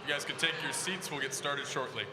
You guys can take your seats. We'll get started shortly.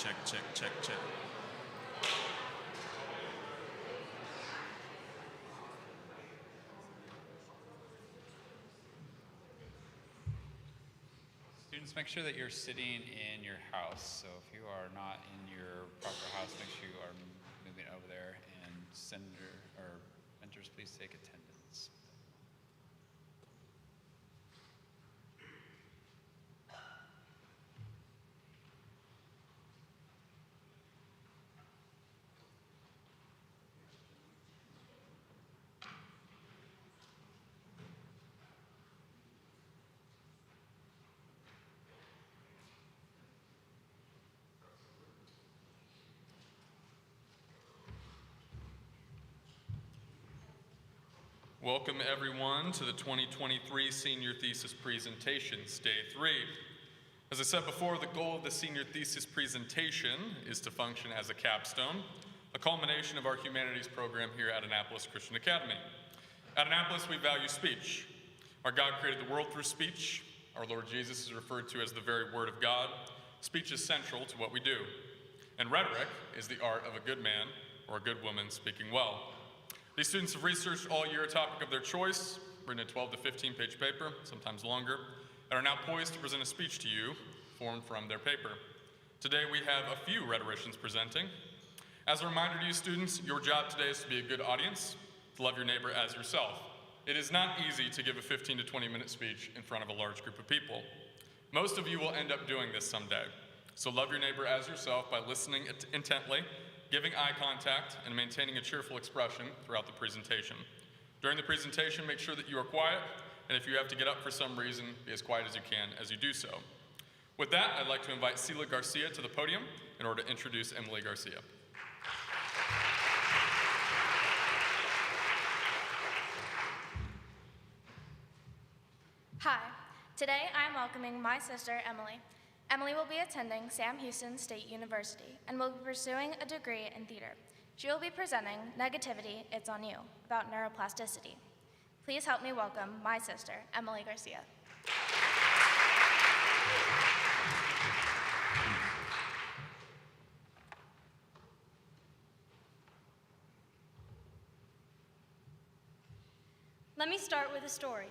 Check, check, check, check. Students, make sure that you're sitting in your house. So if you are not in your proper house, make sure you are moving over there. And mentors, please take attendance. Welcome everyone to the 2023 Senior Thesis Presentations, Day 3. As I said before, the goal of the Senior Thesis Presentation is to function as a capstone, a culmination of our humanities program here at Annapolis Christian Academy. At Annapolis, we value speech. Our God created the world through speech. Our Lord Jesus is referred to as the very Word of God. Speech is central to what we do. And rhetoric is the art of a good man or a good woman speaking well. These students have researched all year a topic of their choice, written a 12 to 15 page paper, sometimes longer, and are now poised to present a speech to you formed from their paper. Today we have a few rhetoricians presenting. As a reminder to you students, your job today is to be a good audience, to love your neighbor as yourself. It is not easy to give a 15 to 20 minute speech in front of a large group of people. Most of you will end up doing this someday. So love your neighbor as yourself by listening intently, giving eye contact, and maintaining a cheerful expression throughout the presentation. During the presentation, make sure that you are quiet, and if you have to get up for some reason, be as quiet as you can as you do so. With that, I'd like to invite Celia Garcia to the podium in order to introduce Emily Garcia. Hi, today I'm welcoming my sister, Emily. Emily will be attending Sam Houston State University and will be pursuing a degree in theater. She will be presenting Negativity, It's on You, about neuroplasticity. Please help me welcome my sister, Emily Garcia. Let me start with a story.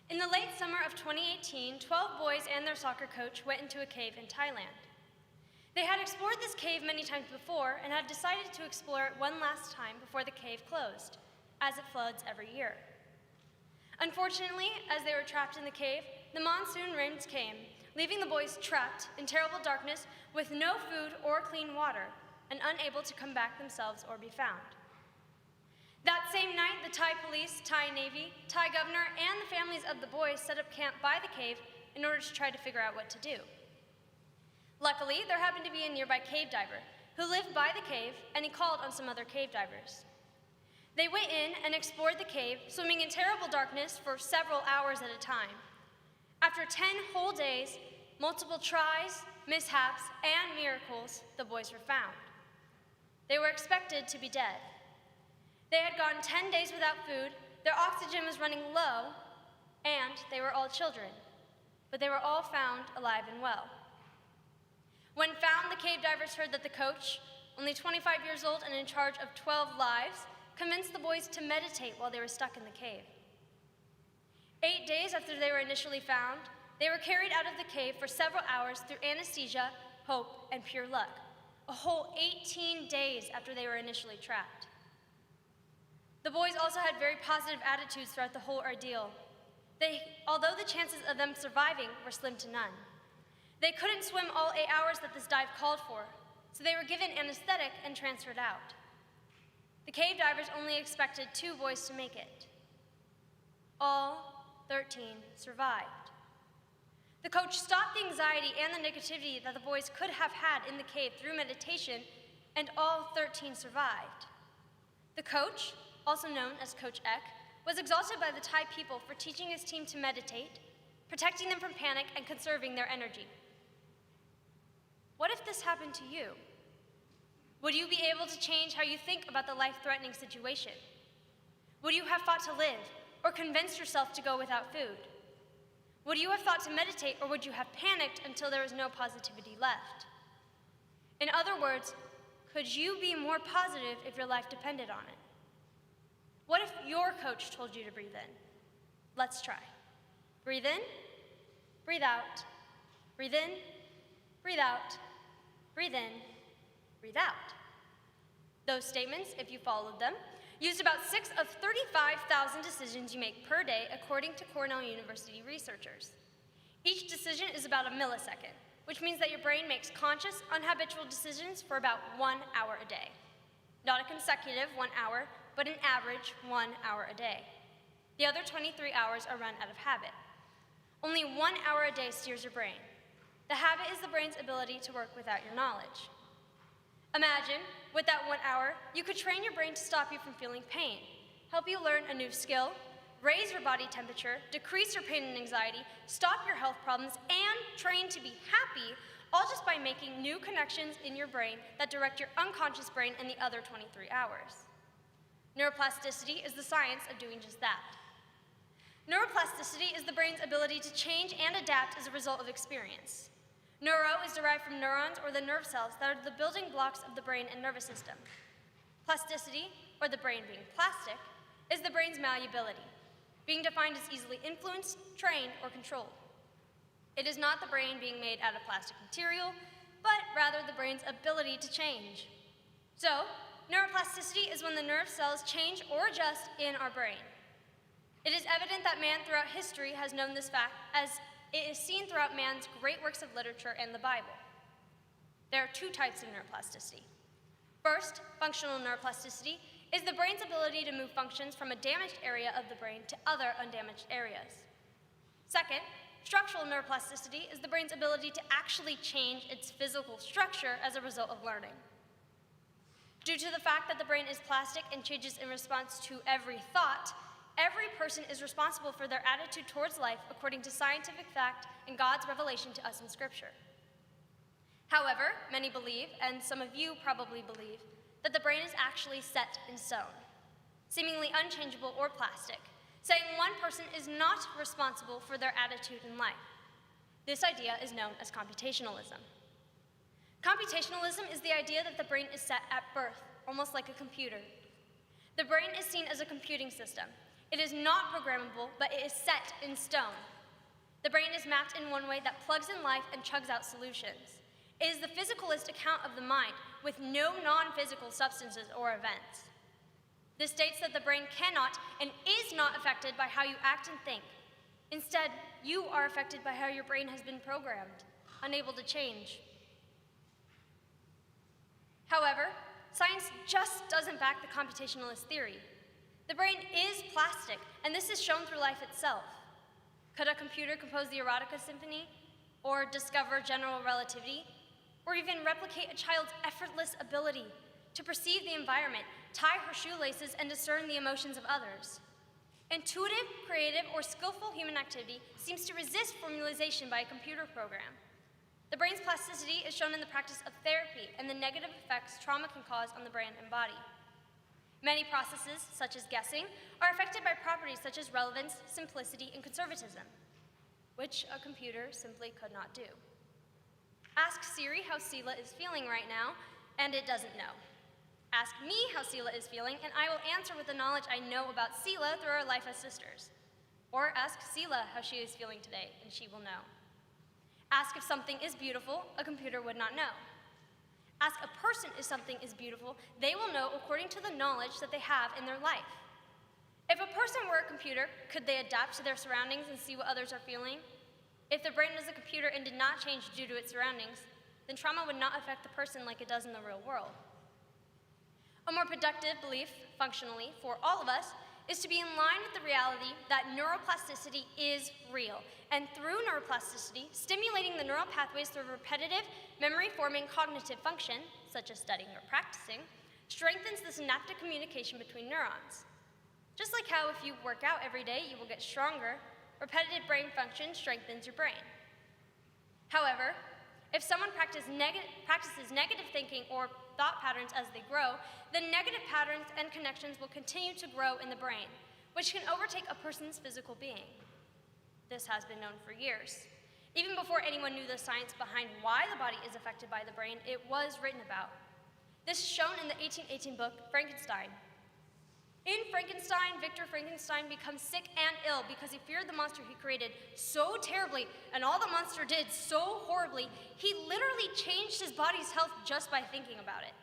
In the late summer of 2018, 12 boys and their soccer coach went into a cave in Thailand. They had explored this cave many times before and had decided to explore it one last time before the cave closed, as it floods every year. Unfortunately, as they were trapped in the cave, the monsoon rains came, leaving the boys trapped in terrible darkness with no food or clean water and unable to come back themselves or be found. That same night, the Thai police, Thai Navy, Thai governor, and the families of the boys set up camp by the cave in order to try to figure out what to do. Luckily, there happened to be a nearby cave diver who lived by the cave, and he called on some other cave divers. They went in and explored the cave, swimming in terrible darkness for several hours at a time. After 10 whole days, multiple tries, mishaps, and miracles, the boys were found. They were expected to be dead. They had gone 10 days without food, their oxygen was running low, and they were all children. But they were all found alive and well. When found, the cave divers heard that the coach, only 25 years old and in charge of 12 lives, convinced the boys to meditate while they were stuck in the cave. 8 days after they were initially found, they were carried out of the cave for several hours through anesthesia, hope, and pure luck, a whole 18 days after they were initially trapped. The boys also had very positive attitudes throughout the whole ordeal. Although the chances of them surviving were slim to none. They couldn't swim all 8 hours that this dive called for, so they were given anesthetic and transferred out. The cave divers only expected 2 boys to make it. All 13 survived. The coach stopped the anxiety and the negativity that the boys could have had in the cave through meditation, and all 13 survived. The coach, also known as Coach Eck, was exalted by the Thai people for teaching his team to meditate, protecting them from panic, and conserving their energy. What if this happened to you? Would you be able to change how you think about the life-threatening situation? Would you have fought to live, or convinced yourself to go without food? Would you have thought to meditate, or would you have panicked until there was no positivity left? In other words, could you be more positive if your life depended on it? What if your coach told you to breathe in? Let's try. Breathe in, breathe out, breathe in, breathe out, breathe in, breathe out. Those statements, if you followed them, used about 6 of 35,000 decisions you make per day, according to Cornell University researchers. Each decision is about a millisecond, which means that your brain makes conscious, unhabitual decisions for about 1 hour a day. Not a consecutive 1 hour, but an average 1 hour a day. The other 23 hours are run out of habit. Only 1 hour a day steers your brain. The habit is the brain's ability to work without your knowledge. Imagine, with that 1 hour, you could train your brain to stop you from feeling pain, help you learn a new skill, raise your body temperature, decrease your pain and anxiety, stop your health problems, and train to be happy, all just by making new connections in your brain that direct your unconscious brain in the other 23 hours. Neuroplasticity is the science of doing just that. Neuroplasticity is the brain's ability to change and adapt as a result of experience. Neuro is derived from neurons, or the nerve cells that are the building blocks of the brain and nervous system. Plasticity, or the brain being plastic, is the brain's malleability, being defined as easily influenced, trained, or controlled. It is not the brain being made out of plastic material, but rather the brain's ability to change. So, neuroplasticity is when the nerve cells change or adjust in our brain. It is evident that man throughout history has known this fact, as it is seen throughout man's great works of literature and the Bible. There are two types of neuroplasticity. First, functional neuroplasticity is the brain's ability to move functions from a damaged area of the brain to other undamaged areas. Second, structural neuroplasticity is the brain's ability to actually change its physical structure as a result of learning. Due to the fact that the brain is plastic and changes in response to every thought, every person is responsible for their attitude towards life according to scientific fact and God's revelation to us in Scripture. However, many believe, and some of you probably believe, that the brain is actually set in stone, seemingly unchangeable or plastic, saying one person is not responsible for their attitude in life. This idea is known as computationalism. Computationalism is the idea that the brain is set at birth, almost like a computer. The brain is seen as a computing system. It is not programmable, but it is set in stone. The brain is mapped in one way that plugs in life and chugs out solutions. It is the physicalist account of the mind, with no non-physical substances or events. This states that the brain cannot and is not affected by how you act and think. Instead, you are affected by how your brain has been programmed, unable to change. However, science just doesn't back the computationalist theory. The brain is plastic, and this is shown through life itself. Could a computer compose the Erotica Symphony, or discover general relativity, or even replicate a child's effortless ability to perceive the environment, tie her shoelaces, and discern the emotions of others? Intuitive, creative, or skillful human activity seems to resist formalization by a computer program. The brain's plasticity is shown in the practice of therapy and the negative effects trauma can cause on the brain and body. Many processes, such as guessing, are affected by properties such as relevance, simplicity, and conservatism, which a computer simply could not do. Ask Siri how Sela is feeling right now, and it doesn't know. Ask me how Sela is feeling, and I will answer with the knowledge I know about Sela through our life as sisters. Or ask Sela how she is feeling today, and she will know. Ask if something is beautiful, a computer would not know. Ask a person if something is beautiful, they will know according to the knowledge that they have in their life. If a person were a computer, could they adapt to their surroundings and see what others are feeling? If the brain was a computer and did not change due to its surroundings, then trauma would not affect the person like it does in the real world. A more productive belief, functionally, for all of us, is to be in line with the reality that neuroplasticity is real. And through neuroplasticity, stimulating the neural pathways through repetitive, memory-forming cognitive function, such as studying or practicing, strengthens the synaptic communication between neurons. Just like how if you work out every day, you will get stronger, repetitive brain function strengthens your brain. However, if someone practices negative thinking or thought patterns as they grow, then negative patterns and connections will continue to grow in the brain, which can overtake a person's physical being. This has been known for years. Even before anyone knew the science behind why the body is affected by the brain, it was written about. This is shown in the 1818 book, Frankenstein. In Frankenstein, Victor Frankenstein becomes sick and ill because he feared the monster he created so terribly, and all the monster did so horribly, he literally changed his body's health just by thinking about it.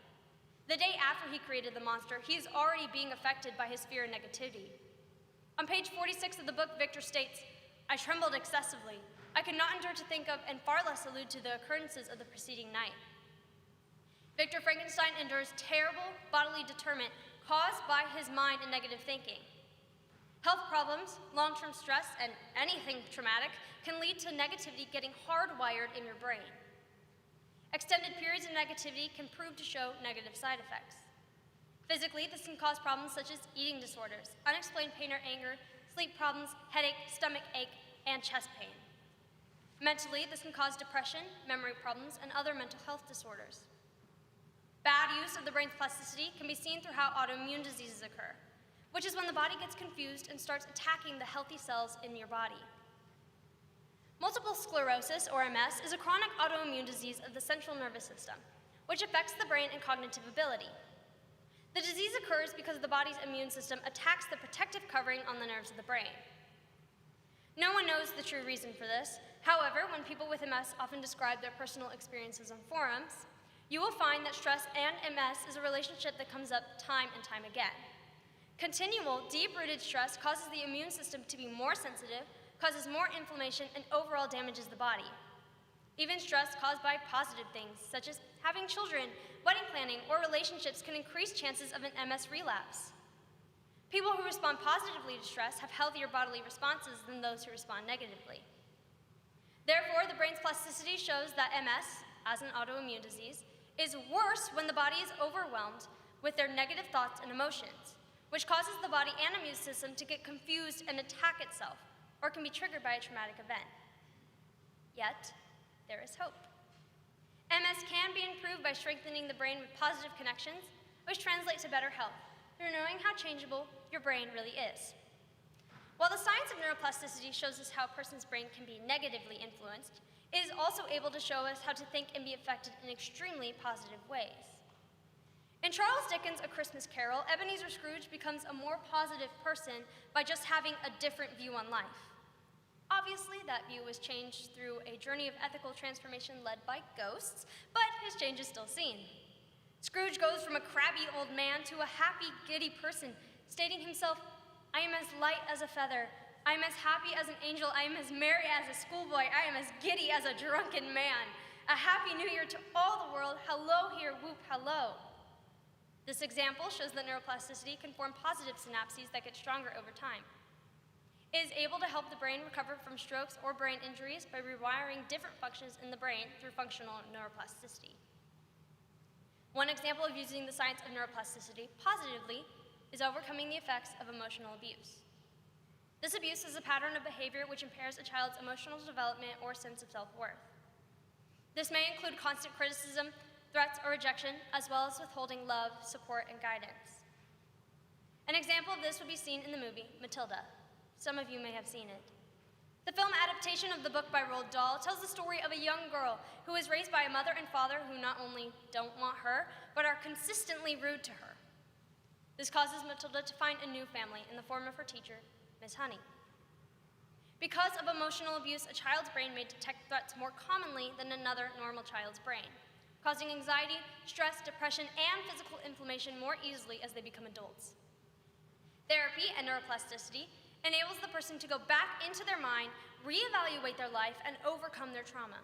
The day after he created the monster, he is already being affected by his fear and negativity. On page 46 of the book, Victor states, "I trembled excessively. I could not endure to think of, and far less allude to, the occurrences of the preceding night." Victor Frankenstein endures terrible bodily determent caused by his mind and negative thinking. Health problems, long-term stress, and anything traumatic can lead to negativity getting hardwired in your brain. Extended periods of negativity can prove to show negative side effects. Physically, this can cause problems such as eating disorders, unexplained pain or anger, sleep problems, headache, stomach ache, and chest pain. Mentally, this can cause depression, memory problems, and other mental health disorders. Bad use of the brain's plasticity can be seen through how autoimmune diseases occur, which is when the body gets confused and starts attacking the healthy cells in your body. Multiple sclerosis, or MS, is a chronic autoimmune disease of the central nervous system, which affects the brain and cognitive ability. The disease occurs because the body's immune system attacks the protective covering on the nerves of the brain. No one knows the true reason for this. However, when people with MS often describe their personal experiences on forums, you will find that stress and MS is a relationship that comes up time and time again. Continual, deep-rooted stress causes the immune system to be more sensitive, causes more inflammation, and overall damages the body. Even stress caused by positive things, such as having children, wedding planning, or relationships can increase chances of an MS relapse. People who respond positively to stress have healthier bodily responses than those who respond negatively. Therefore, the brain's plasticity shows that MS, as an autoimmune disease, is worse when the body is overwhelmed with their negative thoughts and emotions, which causes the body and immune system to get confused and attack itself, or can be triggered by a traumatic event. Yet, there is hope. MS can be improved by strengthening the brain with positive connections, which translate to better health, through knowing how changeable your brain really is. While the science of neuroplasticity shows us how a person's brain can be negatively influenced, it is also able to show us how to think and be affected in extremely positive ways. In Charles Dickens' A Christmas Carol, Ebenezer Scrooge becomes a more positive person by just having a different view on life. Obviously, that view was changed through a journey of ethical transformation led by ghosts, but his change is still seen. Scrooge goes from a crabby old man to a happy, giddy person, stating himself, "I am as light as a feather. I am as happy as an angel. I am as merry as a schoolboy. I am as giddy as a drunken man. A happy new year to all the world. Hello here, whoop, hello." This example shows that neuroplasticity can form positive synapses that get stronger over time. It is able to help the brain recover from strokes or brain injuries by rewiring different functions in the brain through functional neuroplasticity. One example of using the science of neuroplasticity positively is overcoming the effects of emotional abuse. This abuse is a pattern of behavior which impairs a child's emotional development or sense of self-worth. This may include constant criticism, threats, or rejection, as well as withholding love, support, and guidance. An example of this would be seen in the movie Matilda. Some of you may have seen it. The film adaptation of the book by Roald Dahl tells the story of a young girl who is raised by a mother and father who not only don't want her, but are consistently rude to her. This causes Matilda to find a new family in the form of her teacher, Miss Honey. Because of emotional abuse, a child's brain may detect threats more commonly than another normal child's brain, causing anxiety, stress, depression, and physical inflammation more easily as they become adults. Therapy and neuroplasticity enables the person to go back into their mind, reevaluate their life, and overcome their trauma.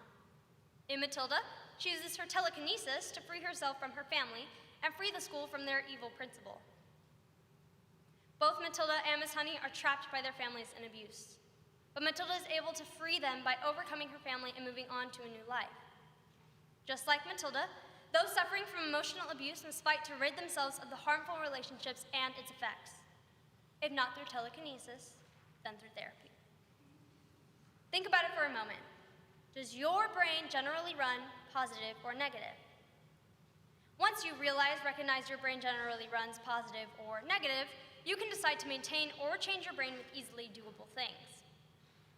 In Matilda, she uses her telekinesis to free herself from her family and free the school from their evil principal. Both Matilda and Miss Honey are trapped by their families in abuse, but Matilda is able to free them by overcoming her family and moving on to a new life. Just like Matilda, those suffering from emotional abuse must fight to rid themselves of the harmful relationships and its effects. If not through telekinesis, then through therapy. Think about it for a moment. Does your brain generally run positive or negative? Once you recognize your brain generally runs positive or negative, you can decide to maintain or change your brain with easily doable things.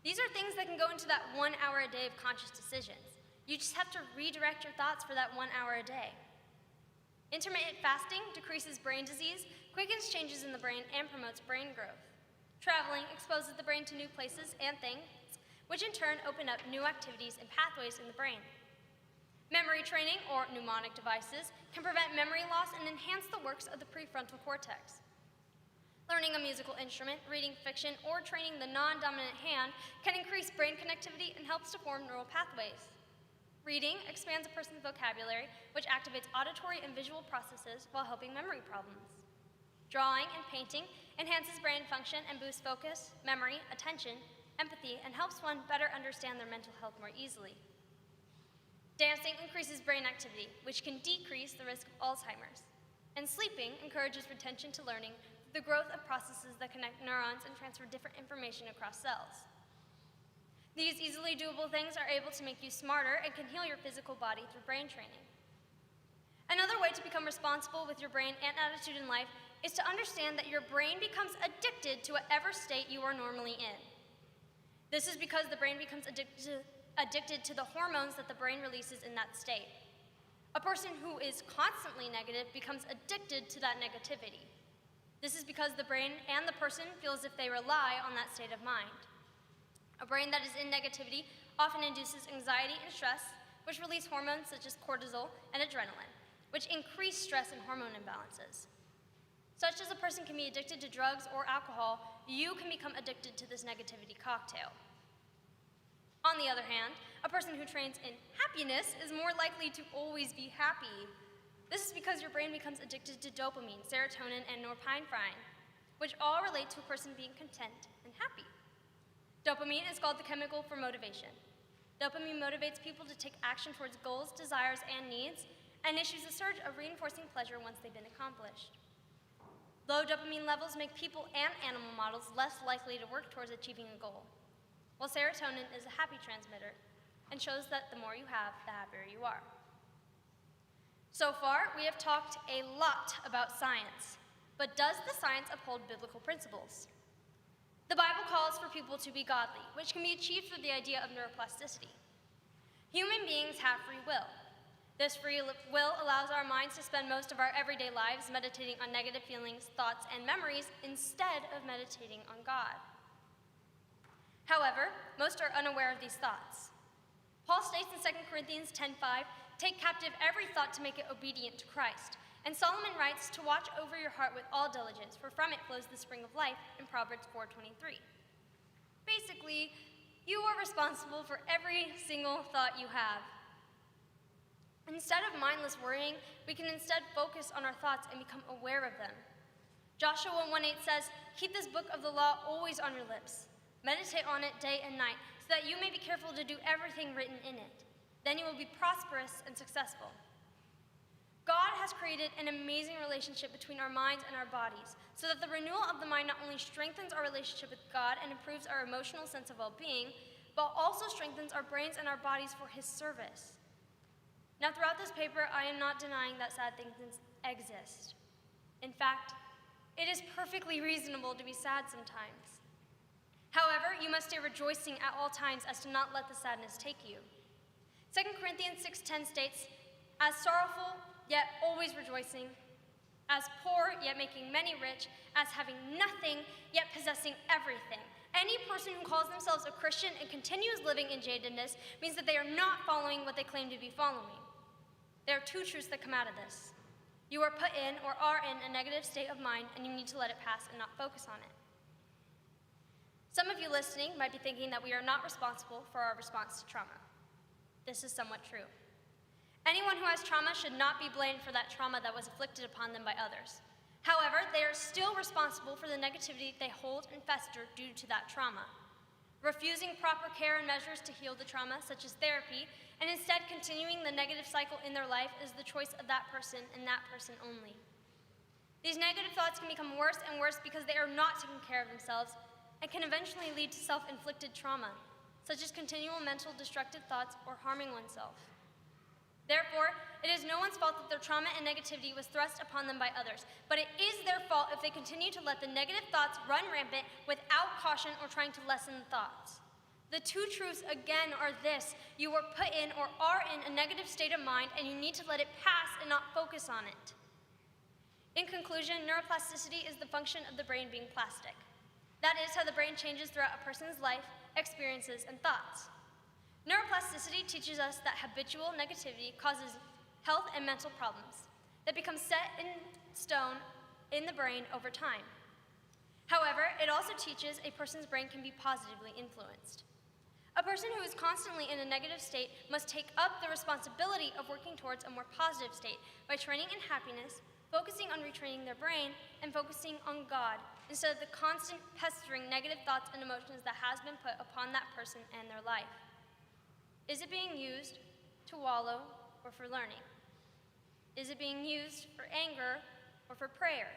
These are things that can go into that 1 hour a day of conscious decisions. You just have to redirect your thoughts for that 1 hour a day. Intermittent fasting decreases brain disease, quickens changes in the brain, and promotes brain growth. Traveling exposes the brain to new places and things, which in turn open up new activities and pathways in the brain. Memory training, or mnemonic devices, can prevent memory loss and enhance the works of the prefrontal cortex. Learning a musical instrument, reading fiction, or training the non-dominant hand can increase brain connectivity and helps to form neural pathways. Reading expands a person's vocabulary, which activates auditory and visual processes while helping memory problems. Drawing and painting enhances brain function and boosts focus, memory, attention, empathy, and helps one better understand their mental health more easily. Dancing increases brain activity, which can decrease the risk of Alzheimer's. And sleeping encourages retention to learning through the growth of processes that connect neurons and transfer different information across cells. These easily doable things are able to make you smarter and can heal your physical body through brain training. Another way to become responsible with your brain and attitude in life is to understand that your brain becomes addicted to whatever state you are normally in. This is because the brain becomes addicted to the hormones that the brain releases in that state. A person who is constantly negative becomes addicted to that negativity. This is because the brain and the person feel as if they rely on that state of mind. A brain that is in negativity often induces anxiety and stress, which release hormones such as cortisol and adrenaline, which increase stress and hormone imbalances. Such as a person can be addicted to drugs or alcohol, you can become addicted to this negativity cocktail. On the other hand, a person who trains in happiness is more likely to always be happy. This is because your brain becomes addicted to dopamine, serotonin, and norepinephrine, which all relate to a person being content and happy. Dopamine is called the chemical for motivation. Dopamine motivates people to take action towards goals, desires, and needs, and issues a surge of reinforcing pleasure once they've been accomplished. Low dopamine levels make people and animal models less likely to work towards achieving a goal, while serotonin is a happy transmitter and shows that the more you have, the happier you are. So far, we have talked a lot about science, but does the science uphold biblical principles? The Bible calls for people to be godly, which can be achieved through the idea of neuroplasticity. Human beings have free will. This free will allows our minds to spend most of our everyday lives meditating on negative feelings, thoughts, and memories instead of meditating on God. However, most are unaware of these thoughts. Paul states in 2 Corinthians 10:5, "Take captive every thought to make it obedient to Christ." And Solomon writes to watch over your heart with all diligence, for from it flows the spring of life in Proverbs 4:23. Basically, you are responsible for every single thought you have. Instead of mindless worrying, we can instead focus on our thoughts and become aware of them. Joshua 1:8 says, "Keep this book of the law always on your lips. Meditate on it day and night, so that you may be careful to do everything written in it. Then you will be prosperous and successful." God has created an amazing relationship between our minds and our bodies, so that the renewal of the mind not only strengthens our relationship with God and improves our emotional sense of well-being, but also strengthens our brains and our bodies for His service. Now, throughout this paper, I am not denying that sad things exist. In fact, it is perfectly reasonable to be sad sometimes. However, you must stay rejoicing at all times as to not let the sadness take you. 2 Corinthians 6:10 states, "As sorrowful, yet always rejoicing, as poor, yet making many rich, as having nothing, yet possessing everything." Any person who calls themselves a Christian and continues living in jadedness means that they are not following what they claim to be following. There are two truths that come out of this. You are put in or are in a negative state of mind, and you need to let it pass and not focus on it. Some of you listening might be thinking that we are not responsible for our response to trauma. This is somewhat true. Anyone who has trauma should not be blamed for that trauma that was inflicted upon them by others. However, they are still responsible for the negativity they hold and fester due to that trauma. Refusing proper care and measures to heal the trauma, such as therapy, and instead continuing the negative cycle in their life is the choice of that person and that person only. These negative thoughts can become worse and worse because they are not taking care of themselves and can eventually lead to self-inflicted trauma, such as continual mental destructive thoughts or harming oneself. Therefore, it is no one's fault that their trauma and negativity was thrust upon them by others, but it is their fault if they continue to let the negative thoughts run rampant without caution or trying to lessen the thoughts. The two truths again are this: you were put in or are in a negative state of mind, and you need to let it pass and not focus on it. In conclusion, neuroplasticity is the function of the brain being plastic. That is how the brain changes throughout a person's life, experiences, and thoughts. Neuroplasticity teaches us that habitual negativity causes health and mental problems that become set in stone in the brain over time. However, it also teaches a person's brain can be positively influenced. A person who is constantly in a negative state must take up the responsibility of working towards a more positive state by training in happiness, focusing on retraining their brain, and focusing on God instead of the constant pestering negative thoughts and emotions that has been put upon that person and their life. Is it being used to wallow or for learning? Is it being used for anger or for prayer.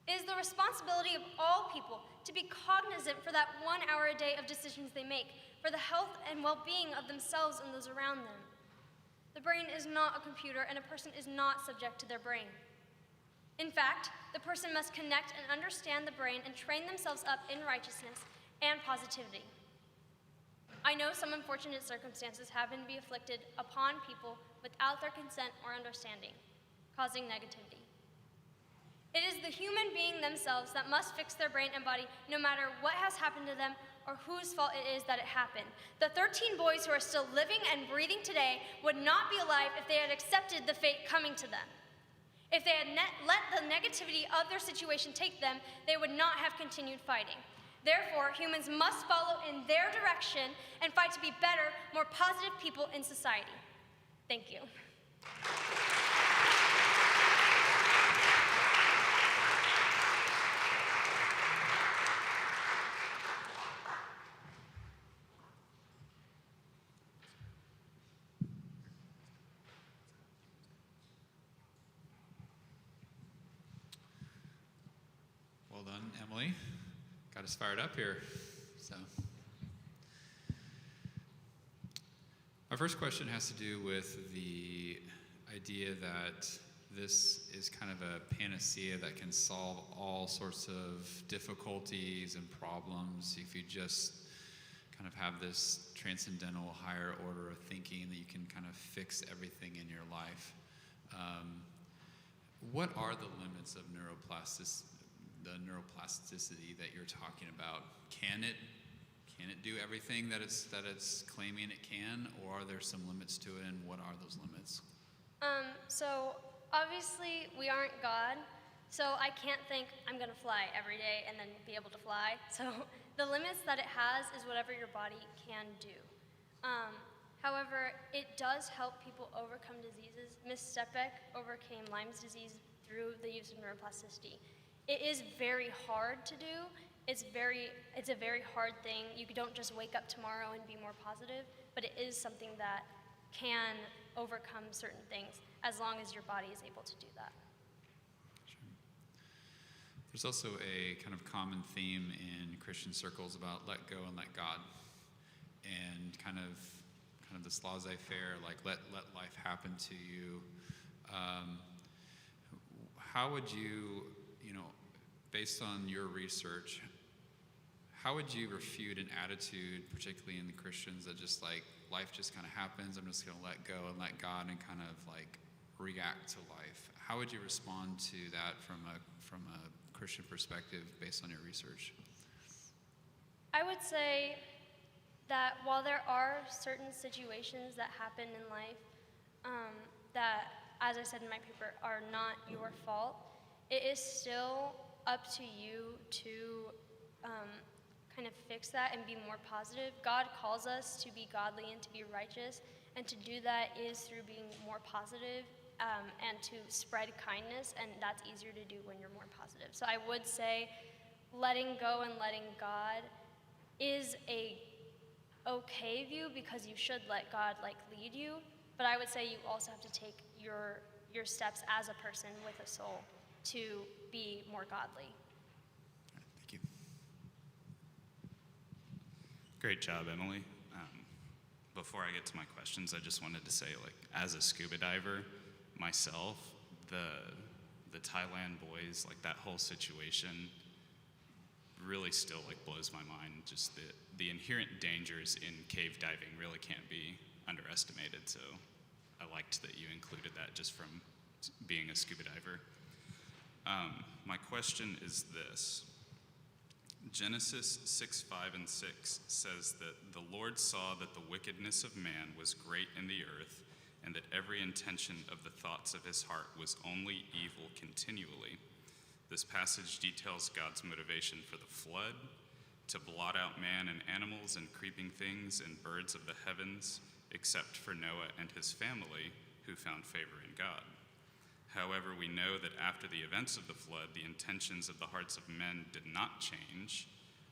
It is the responsibility of all people to be cognizant for that 1 hour a day of decisions they make, for the health and well-being of themselves and those around them. The brain is not a computer, and a person is not subject to their brain. In fact, the person must connect and understand the brain and train themselves up in righteousness and positivity. I know some unfortunate circumstances happen to be afflicted upon people without their consent or understanding, causing negativity. It is the human being themselves that must fix their brain and body no matter what has happened to them or whose fault it is that it happened. The 13 boys who are still living and breathing today would not be alive if they had accepted the fate coming to them. If they had let the negativity of their situation take them, they would not have continued fighting. Therefore, humans must follow in their direction and fight to be better, more positive people in society. Thank you. Well done, Emily. Got us fired up here. So, our first question has to do with the idea that this is kind of a panacea that can solve all sorts of difficulties and problems if you just kind of have this transcendental higher order of thinking that you can kind of fix everything in your life. What are the limits of the neuroplasticity that you're talking about? Can it do everything that it's claiming it can, or are there some limits to it, and what are those limits? So obviously we aren't God, so I can't think I'm gonna fly every day and then be able to fly. So the limits that it has is whatever your body can do. However, it does help people overcome diseases. Miss Stepek overcame Lyme's disease through the use of neuroplasticity. It is very hard to do. It's a very hard thing. You don't just wake up tomorrow and be more positive, but it is something that can overcome certain things as long as your body is able to do that. Sure. There's also a kind of common theme in Christian circles about let go and let God, and kind of this laissez-faire, like let life happen to you. How would you, based on your research, how would you refute an attitude, particularly in the Christians, that just like life just kind of happens, I'm just going to let go and let God and kind of like react to life? How would you respond to that from a Christian perspective based on your research? I would say that while there are certain situations that happen in life that, as I said in my paper, are not your fault, it is still up to you to kind of fix that and be more positive. God calls us to be godly and to be righteous, and to do that is through being more positive and to spread kindness, and that's easier to do when you're more positive. So I would say letting go and letting God is a okay view, because you should let God lead you, but I would say you also have to take your steps as a person with a soul to be more godly. All right, thank you. Great job, Emily. Before I get to my questions, I just wanted to say, as a scuba diver myself, the Thailand boys, that whole situation really still blows my mind. Just the inherent dangers in cave diving really can't be underestimated. So I liked that you included that just from being a scuba diver. My question is this. Genesis 6:5 and 6 says that the Lord saw that the wickedness of man was great in the earth, and that every intention of the thoughts of his heart was only evil continually. This passage details God's motivation for the flood, to blot out man and animals and creeping things and birds of the heavens, except for Noah and his family, who found favor in God. However, we know that after the events of the flood, the intentions of the hearts of men did not change,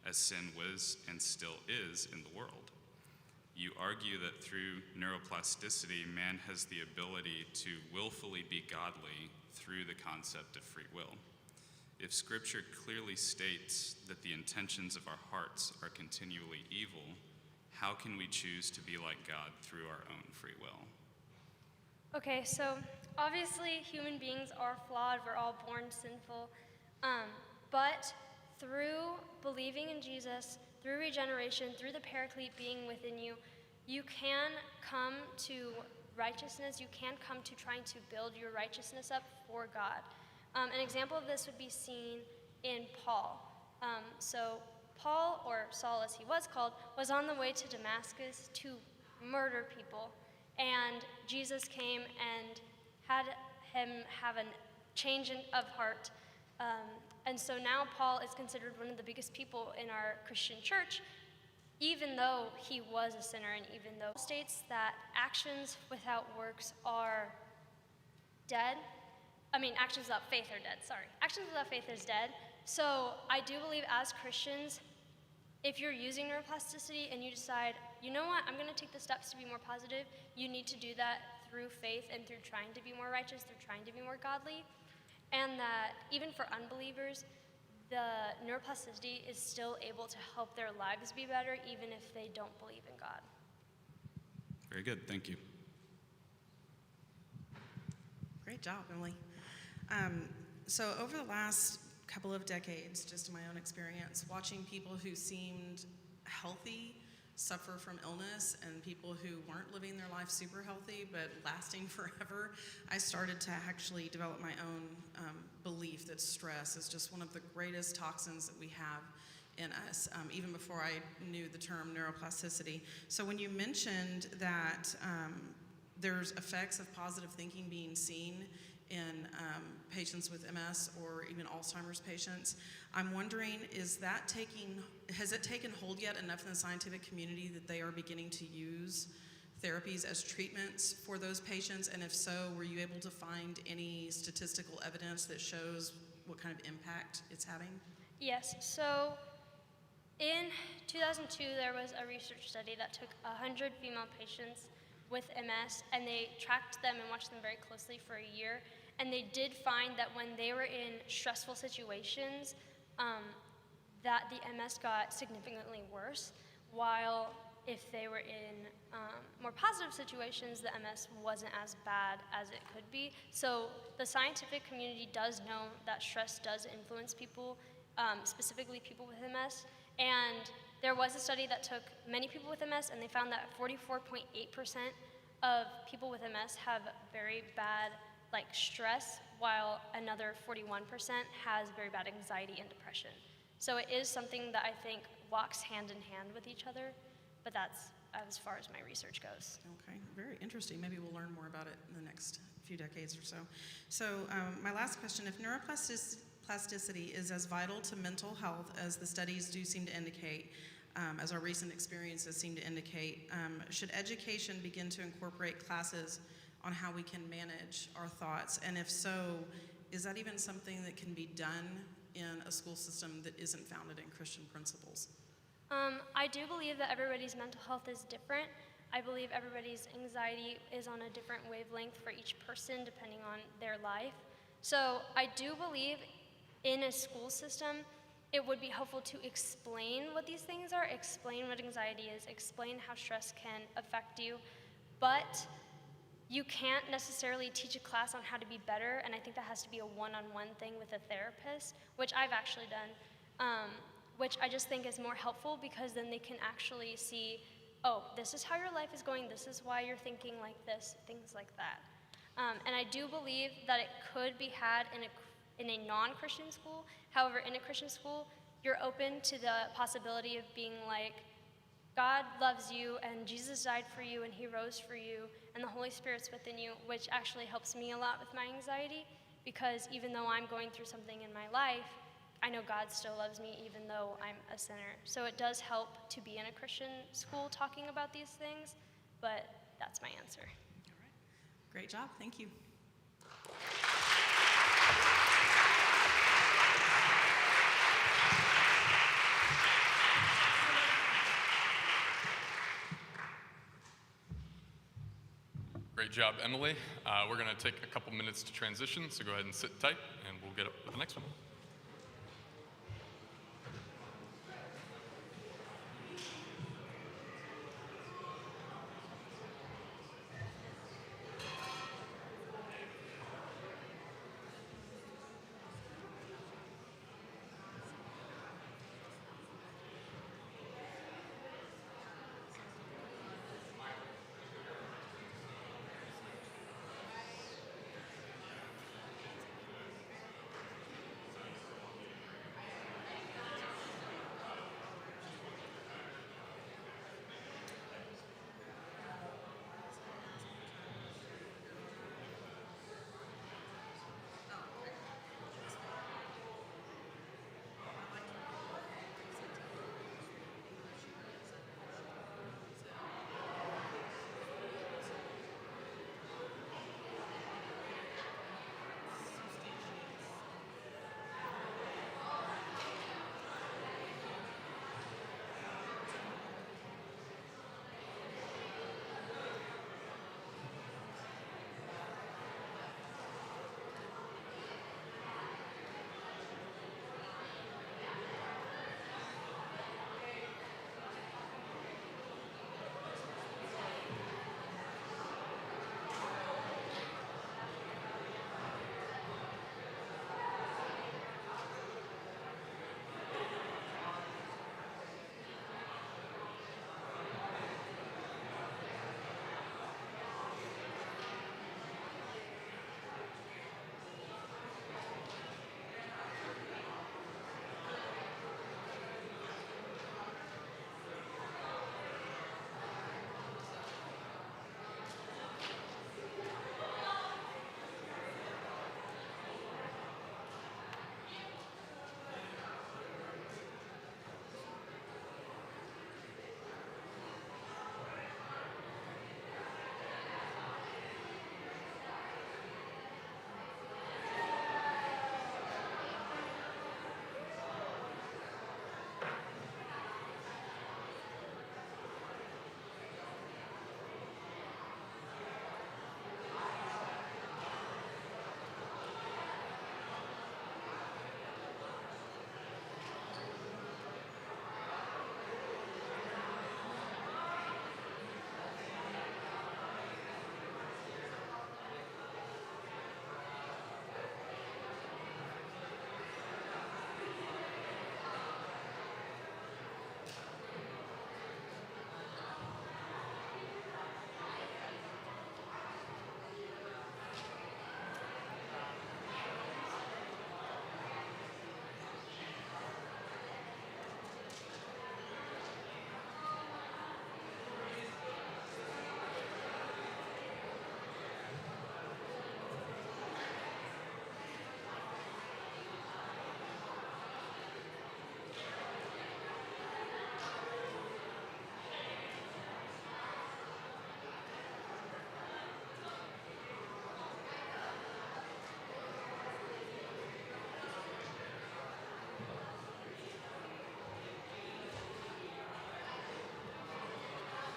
as sin was and still is in the world. You argue that through neuroplasticity, man has the ability to willfully be godly through the concept of free will. If Scripture clearly states that the intentions of our hearts are continually evil, how can we choose to be like God through our own free will? Okay, so obviously human beings are flawed. We're all born sinful. But through believing in Jesus, through regeneration, through the Paraclete being within you, you can come to righteousness. You can come to trying to build your righteousness up for God. An example of this would be seen in Paul. So Paul, or Saul as he was called, was on the way to Damascus to murder people. And Jesus came and had him have a change of heart. And so now Paul is considered one of the biggest people in our Christian church, even though he was a sinner, and even though it states that actions without works are dead. Actions without faith are dead, sorry. Actions without faith is dead. So I do believe as Christians, if you're using neuroplasticity and you decide, you know what, I'm going to take the steps to be more positive, you need to do that through faith and through trying to be more righteous, through trying to be more godly. And that even for unbelievers, the neuroplasticity is still able to help their lives be better, even if they don't believe in God. Very good, thank you. Great job, Emily. So over the last couple of decades, just in my own experience, watching people who seemed healthy suffer from illness and people who weren't living their life super healthy but lasting forever, I started to actually develop my own belief that stress is just one of the greatest toxins that we have in us, even before I knew the term neuroplasticity. So when you mentioned that there's effects of positive thinking being seen in patients with MS or even Alzheimer's patients, I'm wondering, has it taken hold yet enough in the scientific community that they are beginning to use therapies as treatments for those patients? And if so, were you able to find any statistical evidence that shows what kind of impact it's having? Yes, so in 2002, there was a research study that took 100 female patients with MS, and they tracked them and watched them very closely for a year. And they did find that when they were in stressful situations, that the MS got significantly worse, while if they were in more positive situations, the MS wasn't as bad as it could be. So the scientific community does know that stress does influence people, specifically people with MS. And there was a study that took many people with MS, and they found that 44.8% of people with MS have very bad stress, while another 41% has very bad anxiety and depression. So it is something that I think walks hand in hand with each other, but that's as far as my research goes. Okay, very interesting. Maybe we'll learn more about it in the next few decades or so. So my last question, if neuroplasticity is as vital to mental health as the studies do seem to indicate, as our recent experiences seem to indicate, should education begin to incorporate classes on how we can manage our thoughts? And if so, is that even something that can be done in a school system that isn't founded in Christian principles? I do believe that everybody's mental health is different. I believe everybody's anxiety is on a different wavelength for each person depending on their life. So I do believe in a school system, it would be helpful to explain what these things are, explain what anxiety is, explain how stress can affect you, but you can't necessarily teach a class on how to be better, and I think that has to be a one-on-one thing with a therapist, which I've actually done, which I just think is more helpful, because then they can actually see, oh, this is how your life is going, this is why you're thinking like this, things like that. And I do believe that it could be had in a non-Christian school. However, in a Christian school, you're open to the possibility of being like, God loves you, and Jesus died for you, and he rose for you, and the Holy Spirit's within you, which actually helps me a lot with my anxiety, because even though I'm going through something in my life, I know God still loves me even though I'm a sinner. So it does help to be in a Christian school talking about these things, but that's my answer. All right. Great job. Thank you. Great job, Emily. We're going to take a couple minutes to transition, so go ahead and sit tight, and we'll get up with the next one.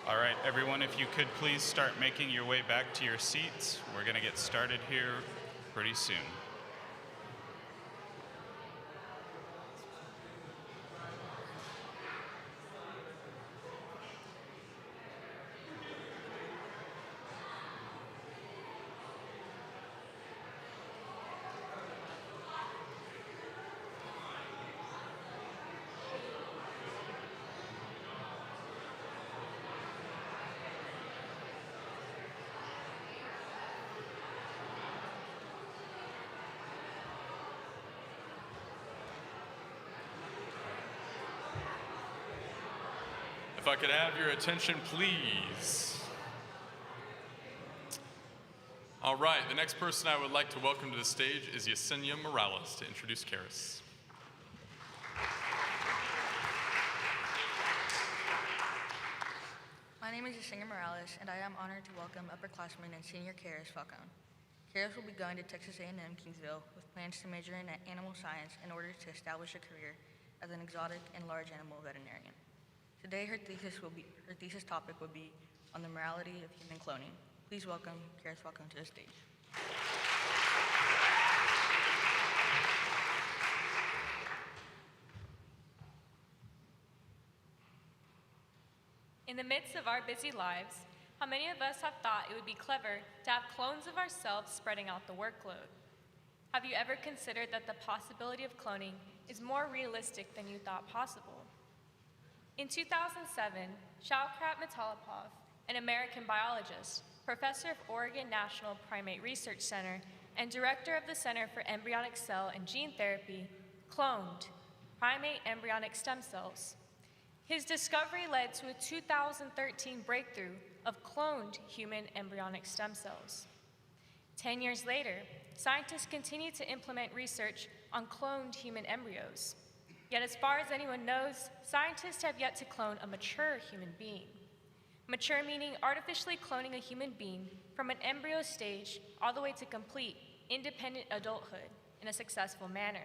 All right, everyone, if you could please start making your way back to your seats. We're going to get started here pretty soon. If I could have your attention, please. All right, the next person I would like to welcome to the stage is Yesenia Morales to introduce Karis. My name is Yesenia Morales, and I am honored to welcome upperclassman and senior Karis Falcone. Karis will be going to Texas A&M Kingsville with plans to major in animal science in order to establish a career as an exotic and large animal veterinarian. Today, her thesis topic will be on the morality of human cloning. Please welcome Karis Falcone to the stage. In the midst of our busy lives, how many of us have thought it would be clever to have clones of ourselves spreading out the workload? Have you ever considered that the possibility of cloning is more realistic than you thought possible? In 2007, Shawkat Metalopov, an American biologist, professor of Oregon National Primate Research Center, and director of the Center for Embryonic Cell and Gene Therapy, cloned primate embryonic stem cells. His discovery led to a 2013 breakthrough of cloned human embryonic stem cells. 10 years later, scientists continue to implement research on cloned human embryos. Yet as far as anyone knows, scientists have yet to clone a mature human being. Mature meaning artificially cloning a human being from an embryo stage all the way to complete, independent adulthood in a successful manner.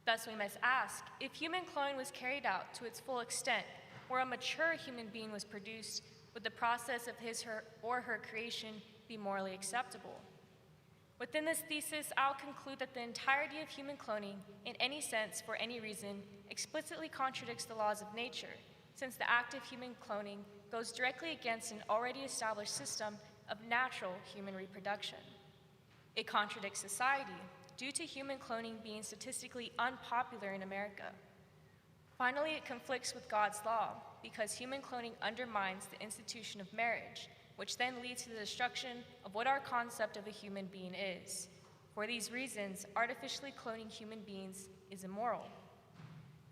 Thus, we must ask, if human cloning was carried out to its full extent, where a mature human being was produced, would the process of his or her creation be morally acceptable? Within this thesis, I'll conclude that the entirety of human cloning, in any sense, for any reason, explicitly contradicts the laws of nature, since the act of human cloning goes directly against an already established system of natural human reproduction. It contradicts society, due to human cloning being statistically unpopular in America. Finally, it conflicts with God's law, because human cloning undermines the institution of marriage, which then leads to the destruction of what our concept of a human being is. For these reasons, artificially cloning human beings is immoral.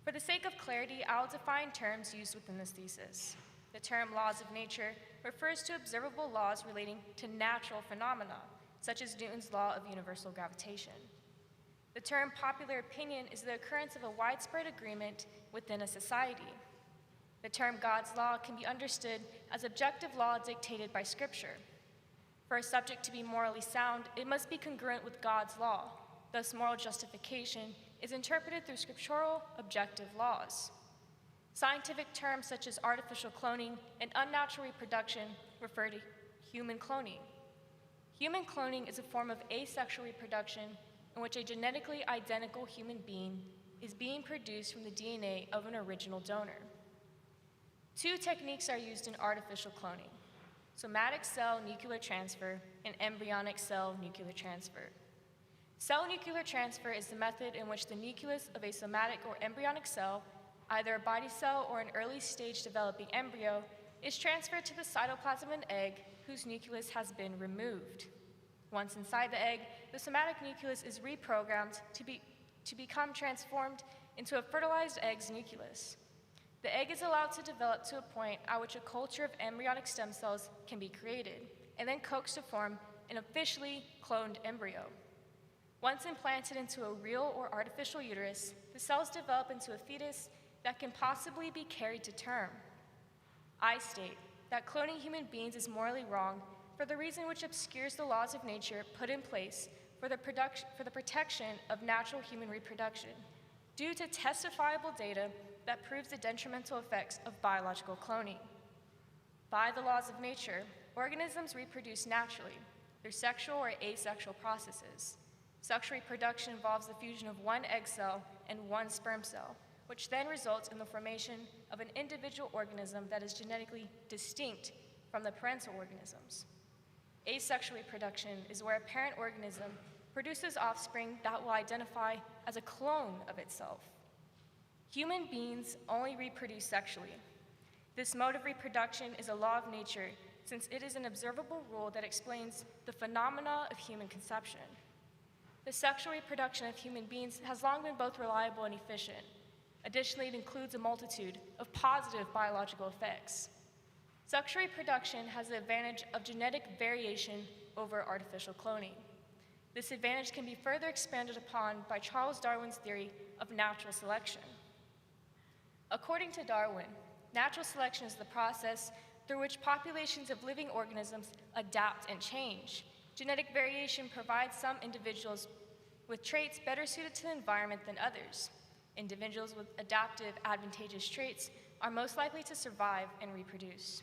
For the sake of clarity, I'll define terms used within this thesis. The term laws of nature refers to observable laws relating to natural phenomena, such as Newton's law of universal gravitation. The term popular opinion is the occurrence of a widespread agreement within a society. The term God's law can be understood as objective law dictated by Scripture. For a subject to be morally sound, it must be congruent with God's law. Thus, moral justification is interpreted through scriptural objective laws. Scientific terms such as artificial cloning and unnatural reproduction refer to human cloning. Human cloning is a form of asexual reproduction in which a genetically identical human being is being produced from the DNA of an original donor. Two techniques are used in artificial cloning: somatic cell nuclear transfer and embryonic cell nuclear transfer. Cell nuclear transfer is the method in which the nucleus of a somatic or embryonic cell, either a body cell or an early stage developing embryo, is transferred to the cytoplasm of an egg whose nucleus has been removed. Once inside the egg, the somatic nucleus is reprogrammed to become transformed into a fertilized egg's nucleus. The egg is allowed to develop to a point at which a culture of embryonic stem cells can be created, and then coaxed to form an officially cloned embryo. Once implanted into a real or artificial uterus, the cells develop into a fetus that can possibly be carried to term. I state that cloning human beings is morally wrong for the reason which obscures the laws of nature put in place for the protection of natural human reproduction, due to testifiable data that proves the detrimental effects of biological cloning. By the laws of nature, organisms reproduce naturally through sexual or asexual processes. Sexual reproduction involves the fusion of one egg cell and one sperm cell, which then results in the formation of an individual organism that is genetically distinct from the parental organisms. Asexual reproduction is where a parent organism produces offspring that will identify as a clone of itself. Human beings only reproduce sexually. This mode of reproduction is a law of nature, since it is an observable rule that explains the phenomena of human conception. The sexual reproduction of human beings has long been both reliable and efficient. Additionally, it includes a multitude of positive biological effects. Sexual reproduction has the advantage of genetic variation over artificial cloning. This advantage can be further expanded upon by Charles Darwin's theory of natural selection. According to Darwin, natural selection is the process through which populations of living organisms adapt and change. Genetic variation provides some individuals with traits better suited to the environment than others. Individuals with adaptive, advantageous traits are most likely to survive and reproduce.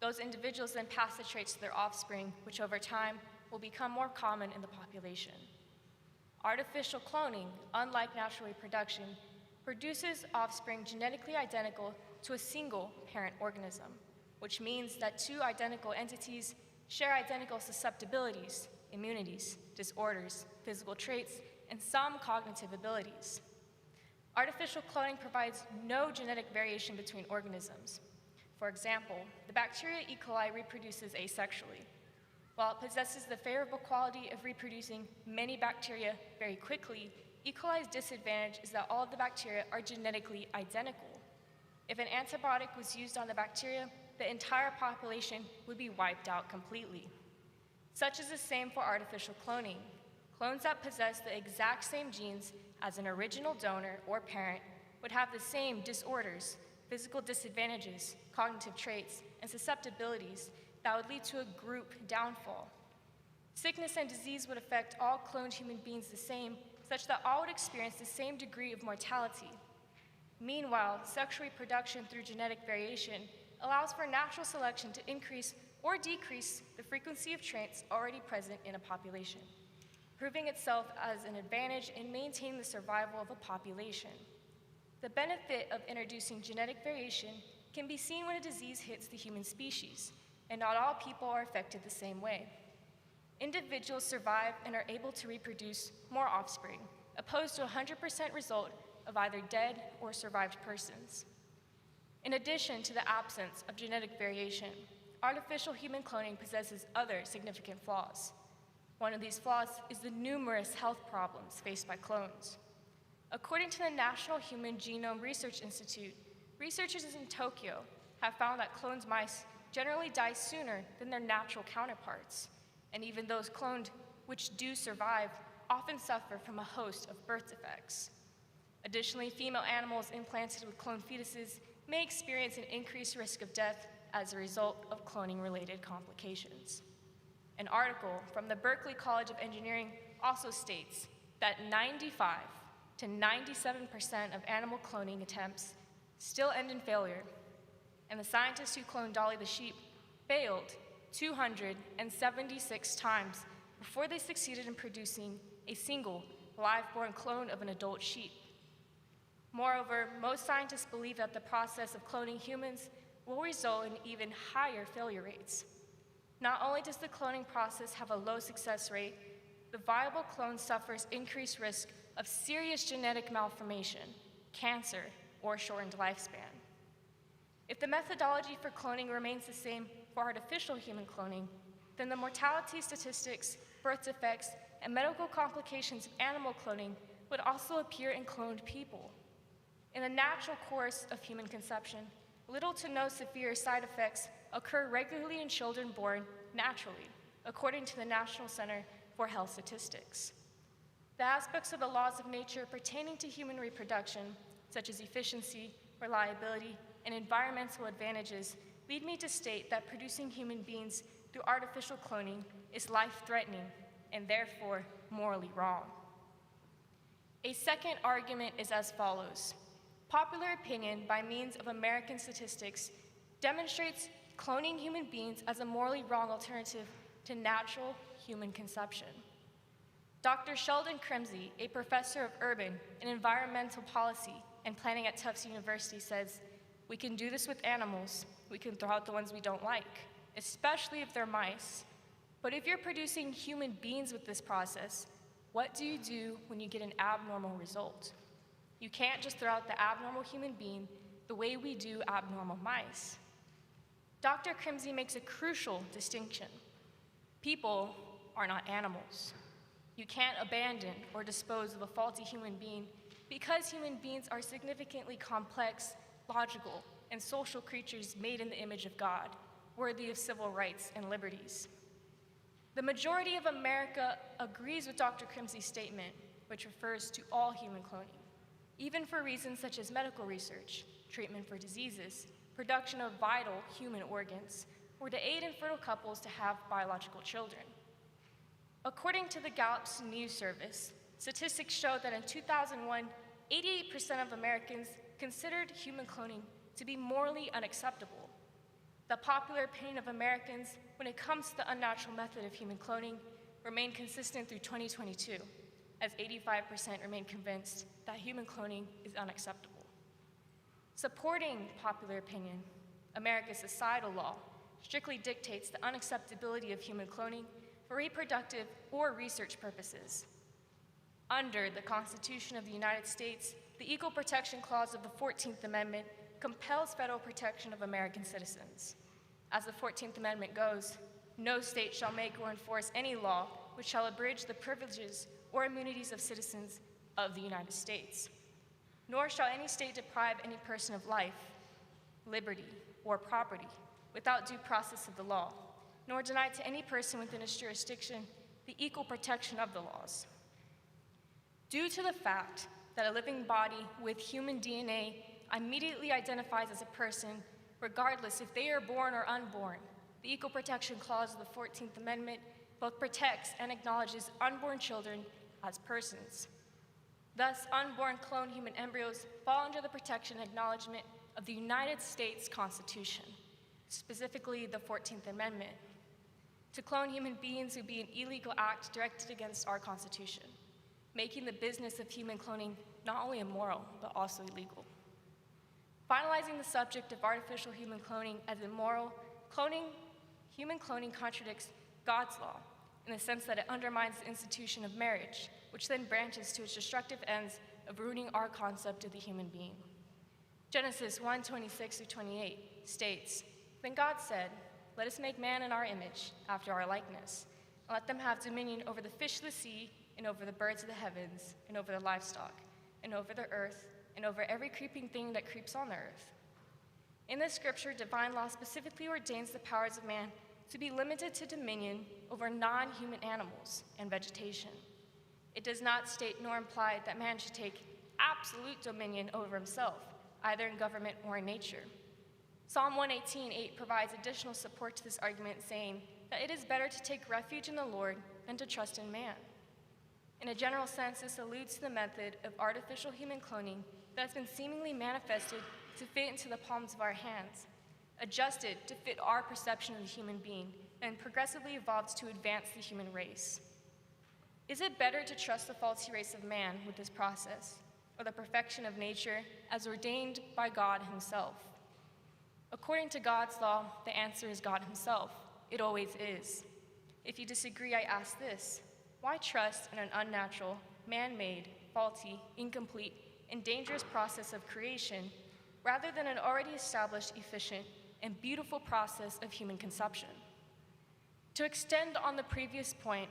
Those individuals then pass the traits to their offspring, which over time will become more common in the population. Artificial cloning, unlike natural reproduction, produces offspring genetically identical to a single parent organism, which means that two identical entities share identical susceptibilities, immunities, disorders, physical traits, and some cognitive abilities. Artificial cloning provides no genetic variation between organisms. For example, the bacteria E. coli reproduces asexually. While it possesses the favorable quality of reproducing many bacteria very quickly, E. coli's disadvantage is that all of the bacteria are genetically identical. If an antibiotic was used on the bacteria, the entire population would be wiped out completely. Such is the same for artificial cloning. Clones that possess the exact same genes as an original donor or parent would have the same disorders, physical disadvantages, cognitive traits, and susceptibilities that would lead to a group downfall. Sickness and disease would affect all cloned human beings the same, such that all would experience the same degree of mortality. Meanwhile, sexual reproduction through genetic variation allows for natural selection to increase or decrease the frequency of traits already present in a population, proving itself as an advantage in maintaining the survival of a population. The benefit of introducing genetic variation can be seen when a disease hits the human species, and not all people are affected the same way. Individuals survive and are able to reproduce more offspring, opposed to a 100% result of either dead or survived persons. In addition to the absence of genetic variation, artificial human cloning possesses other significant flaws. One of these flaws is the numerous health problems faced by clones. According to the National Human Genome Research Institute, researchers in Tokyo have found that cloned mice generally die sooner than their natural counterparts, and even those cloned which do survive often suffer from a host of birth defects. Additionally, female animals implanted with cloned fetuses may experience an increased risk of death as a result of cloning-related complications. An article from the Berkeley College of Engineering also states that 95 to 97% of animal cloning attempts still end in failure, and the scientists who cloned Dolly the sheep failed 276 times before they succeeded in producing a single live-born clone of an adult sheep. Moreover, most scientists believe that the process of cloning humans will result in even higher failure rates. Not only does the cloning process have a low success rate, the viable clone suffers increased risk of serious genetic malformation, cancer, or shortened lifespan. If the methodology for cloning remains the same for artificial human cloning, then the mortality statistics, birth defects, and medical complications of animal cloning would also appear in cloned people. In the natural course of human conception, little to no severe side effects occur regularly in children born naturally, according to the National Center for Health Statistics. The aspects of the laws of nature pertaining to human reproduction, such as efficiency, reliability, and environmental advantages, lead me to state that producing human beings through artificial cloning is life-threatening and therefore morally wrong. A second argument is as follows. Popular opinion by means of American statistics demonstrates cloning human beings as a morally wrong alternative to natural human conception. Dr. Sheldon Crimsey, a professor of urban and environmental policy and planning at Tufts University, says, "We can do this with animals. We can throw out the ones we don't like, especially if they're mice. But if you're producing human beings with this process, what do you do when you get an abnormal result? You can't just throw out the abnormal human being the way we do abnormal mice." Dr. Crimsey makes a crucial distinction. People are not animals. You can't abandon or dispose of a faulty human being because human beings are significantly complex, logical, and social creatures made in the image of God, worthy of civil rights and liberties. The majority of America agrees with Dr. Crimsey's statement, which refers to all human cloning, even for reasons such as medical research, treatment for diseases, production of vital human organs, or to aid infertile couples to have biological children. According to the Gallup's News Service, statistics show that in 2001, 88% of Americans considered human cloning to be morally unacceptable. The popular opinion of Americans when it comes to the unnatural method of human cloning remained consistent through 2022, as 85% remain convinced that human cloning is unacceptable. Supporting popular opinion, America's societal law strictly dictates the unacceptability of human cloning for reproductive or research purposes. Under the Constitution of the United States, the Equal Protection Clause of the 14th Amendment compels federal protection of American citizens. As the 14th Amendment goes, no state shall make or enforce any law which shall abridge the privileges or immunities of citizens of the United States. Nor shall any state deprive any person of life, liberty, or property without due process of the law, nor deny to any person within its jurisdiction the equal protection of the laws. Due to the fact that a living body with human DNA immediately identifies as a person, regardless if they are born or unborn, the Equal Protection Clause of the 14th Amendment both protects and acknowledges unborn children as persons. Thus, unborn cloned human embryos fall under the protection and acknowledgement of the United States Constitution, specifically the 14th Amendment. To clone human beings would be an illegal act directed against our Constitution, making the business of human cloning not only immoral, but also illegal. Finalizing the subject of artificial human cloning as immoral, human cloning contradicts God's law in the sense that it undermines the institution of marriage, which then branches to its destructive ends of ruining our concept of the human being. Genesis 1:26-28 states, "Then God said, 'Let us make man in our image, after our likeness, and let them have dominion over the fish of the sea, and over the birds of the heavens, and over the livestock, and over the earth, and over every creeping thing that creeps on the earth.'" In this scripture, divine law specifically ordains the powers of man to be limited to dominion over non-human animals and vegetation. It does not state nor imply that man should take absolute dominion over himself, either in government or in nature. Psalm 118:8 provides additional support to this argument, saying that it is better to take refuge in the Lord than to trust in man. In a general sense, this alludes to the method of artificial human cloning that has been seemingly manifested to fit into the palms of our hands, adjusted to fit our perception of the human being, and progressively evolved to advance the human race. Is it better to trust the faulty race of man with this process, or the perfection of nature as ordained by God himself? According to God's law, the answer is God himself. It always is. If you disagree, I ask this: why trust in an unnatural, man-made, faulty, incomplete, and dangerous process of creation rather than an already established, efficient, and beautiful process of human conception? To extend on the previous point,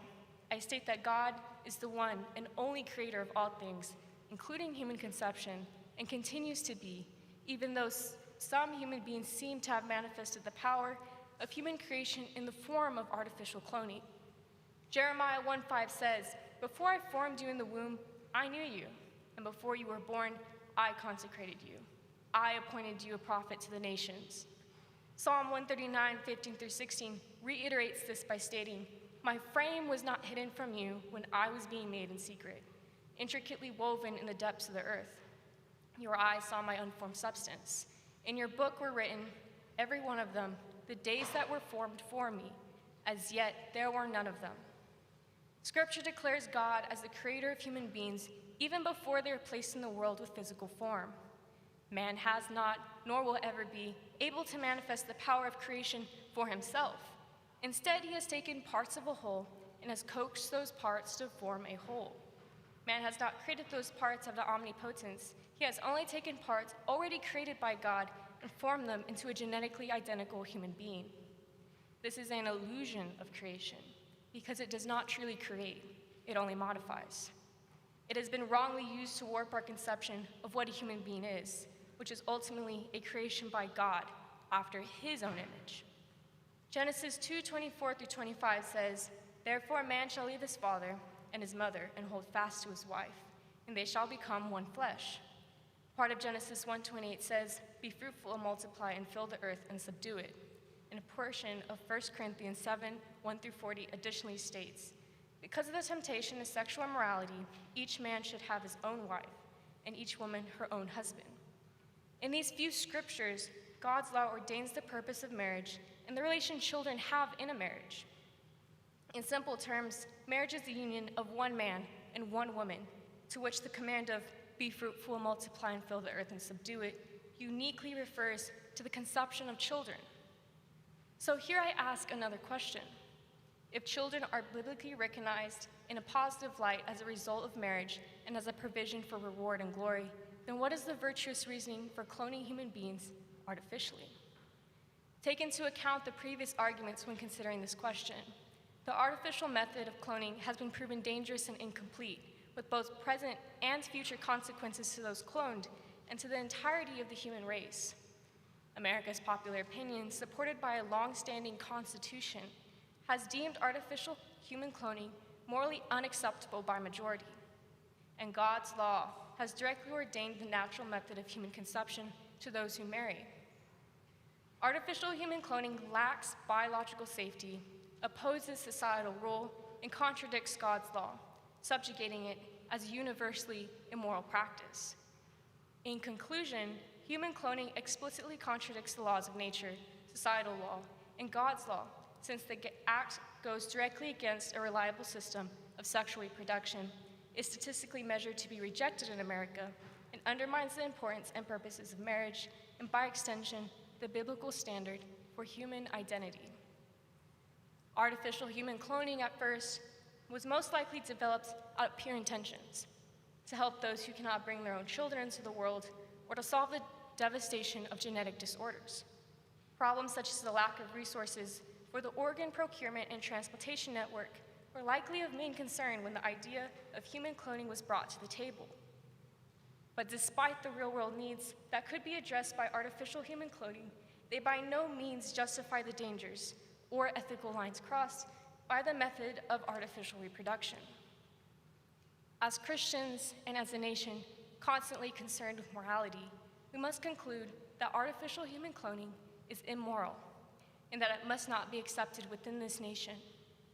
I state that God is the one and only creator of all things, including human conception, and continues to be, even though some human beings seem to have manifested the power of human creation in the form of artificial cloning. Jeremiah 1:5 says, "Before I formed you in the womb, I knew you, and before you were born, I consecrated you. I appointed you a prophet to the nations." Psalm 139:15-16 reiterates this by stating, "My frame was not hidden from you when I was being made in secret, intricately woven in the depths of the earth. Your eyes saw my unformed substance. In your book were written, every one of them, the days that were formed for me. As yet there were none of them." Scripture declares God as the creator of human beings even before they are placed in the world with physical form. Man has not, nor will ever be, able to manifest the power of creation for himself. Instead, he has taken parts of a whole and has coaxed those parts to form a whole. Man has not created those parts of the omnipotence. He has only taken parts already created by God and formed them into a genetically identical human being. This is an illusion of creation because it does not truly create, it only modifies. It has been wrongly used to warp our conception of what a human being is, which is ultimately a creation by God after his own image. Genesis 2:24-25 says, "Therefore a man shall leave his father and his mother and hold fast to his wife, and they shall become one flesh." Part of Genesis 1:28 says, "Be fruitful and multiply and fill the earth and subdue it." And a portion of 1 Corinthians 7:1-40 additionally states, "Because of the temptation to sexual immorality, each man should have his own wife, and each woman her own husband." In these few scriptures, God's law ordains the purpose of marriage and the relation children have in a marriage. In simple terms, marriage is the union of one man and one woman, to which the command of be fruitful, multiply, and fill the earth and subdue it uniquely refers to the conception of children. So here I ask another question. If children are biblically recognized in a positive light as a result of marriage and as a provision for reward and glory, then what is the virtuous reasoning for cloning human beings artificially? Take into account the previous arguments when considering this question. The artificial method of cloning has been proven dangerous and incomplete, with both present and future consequences to those cloned and to the entirety of the human race. America's popular opinion, supported by a long-standing constitution, has deemed artificial human cloning morally unacceptable by majority. And God's law has directly ordained the natural method of human conception to those who marry. Artificial human cloning lacks biological safety, opposes societal rule, and contradicts God's law, subjugating it as a universally immoral practice. In conclusion, human cloning explicitly contradicts the laws of nature, societal law, and God's law, since the act goes directly against a reliable system of sexual reproduction, is statistically measured to be rejected in America, and undermines the importance and purposes of marriage, and by extension, the biblical standard for human identity. Artificial human cloning at first was most likely developed out of pure intentions, to help those who cannot bring their own children into the world, or to solve the devastation of genetic disorders. Problems such as the lack of resources for the organ procurement and transplantation network were likely of main concern when the idea of human cloning was brought to the table. But despite the real-world needs that could be addressed by artificial human cloning, they by no means justify the dangers or ethical lines crossed by the method of artificial reproduction. As Christians and as a nation constantly concerned with morality, we must conclude that artificial human cloning is immoral and that it must not be accepted within this nation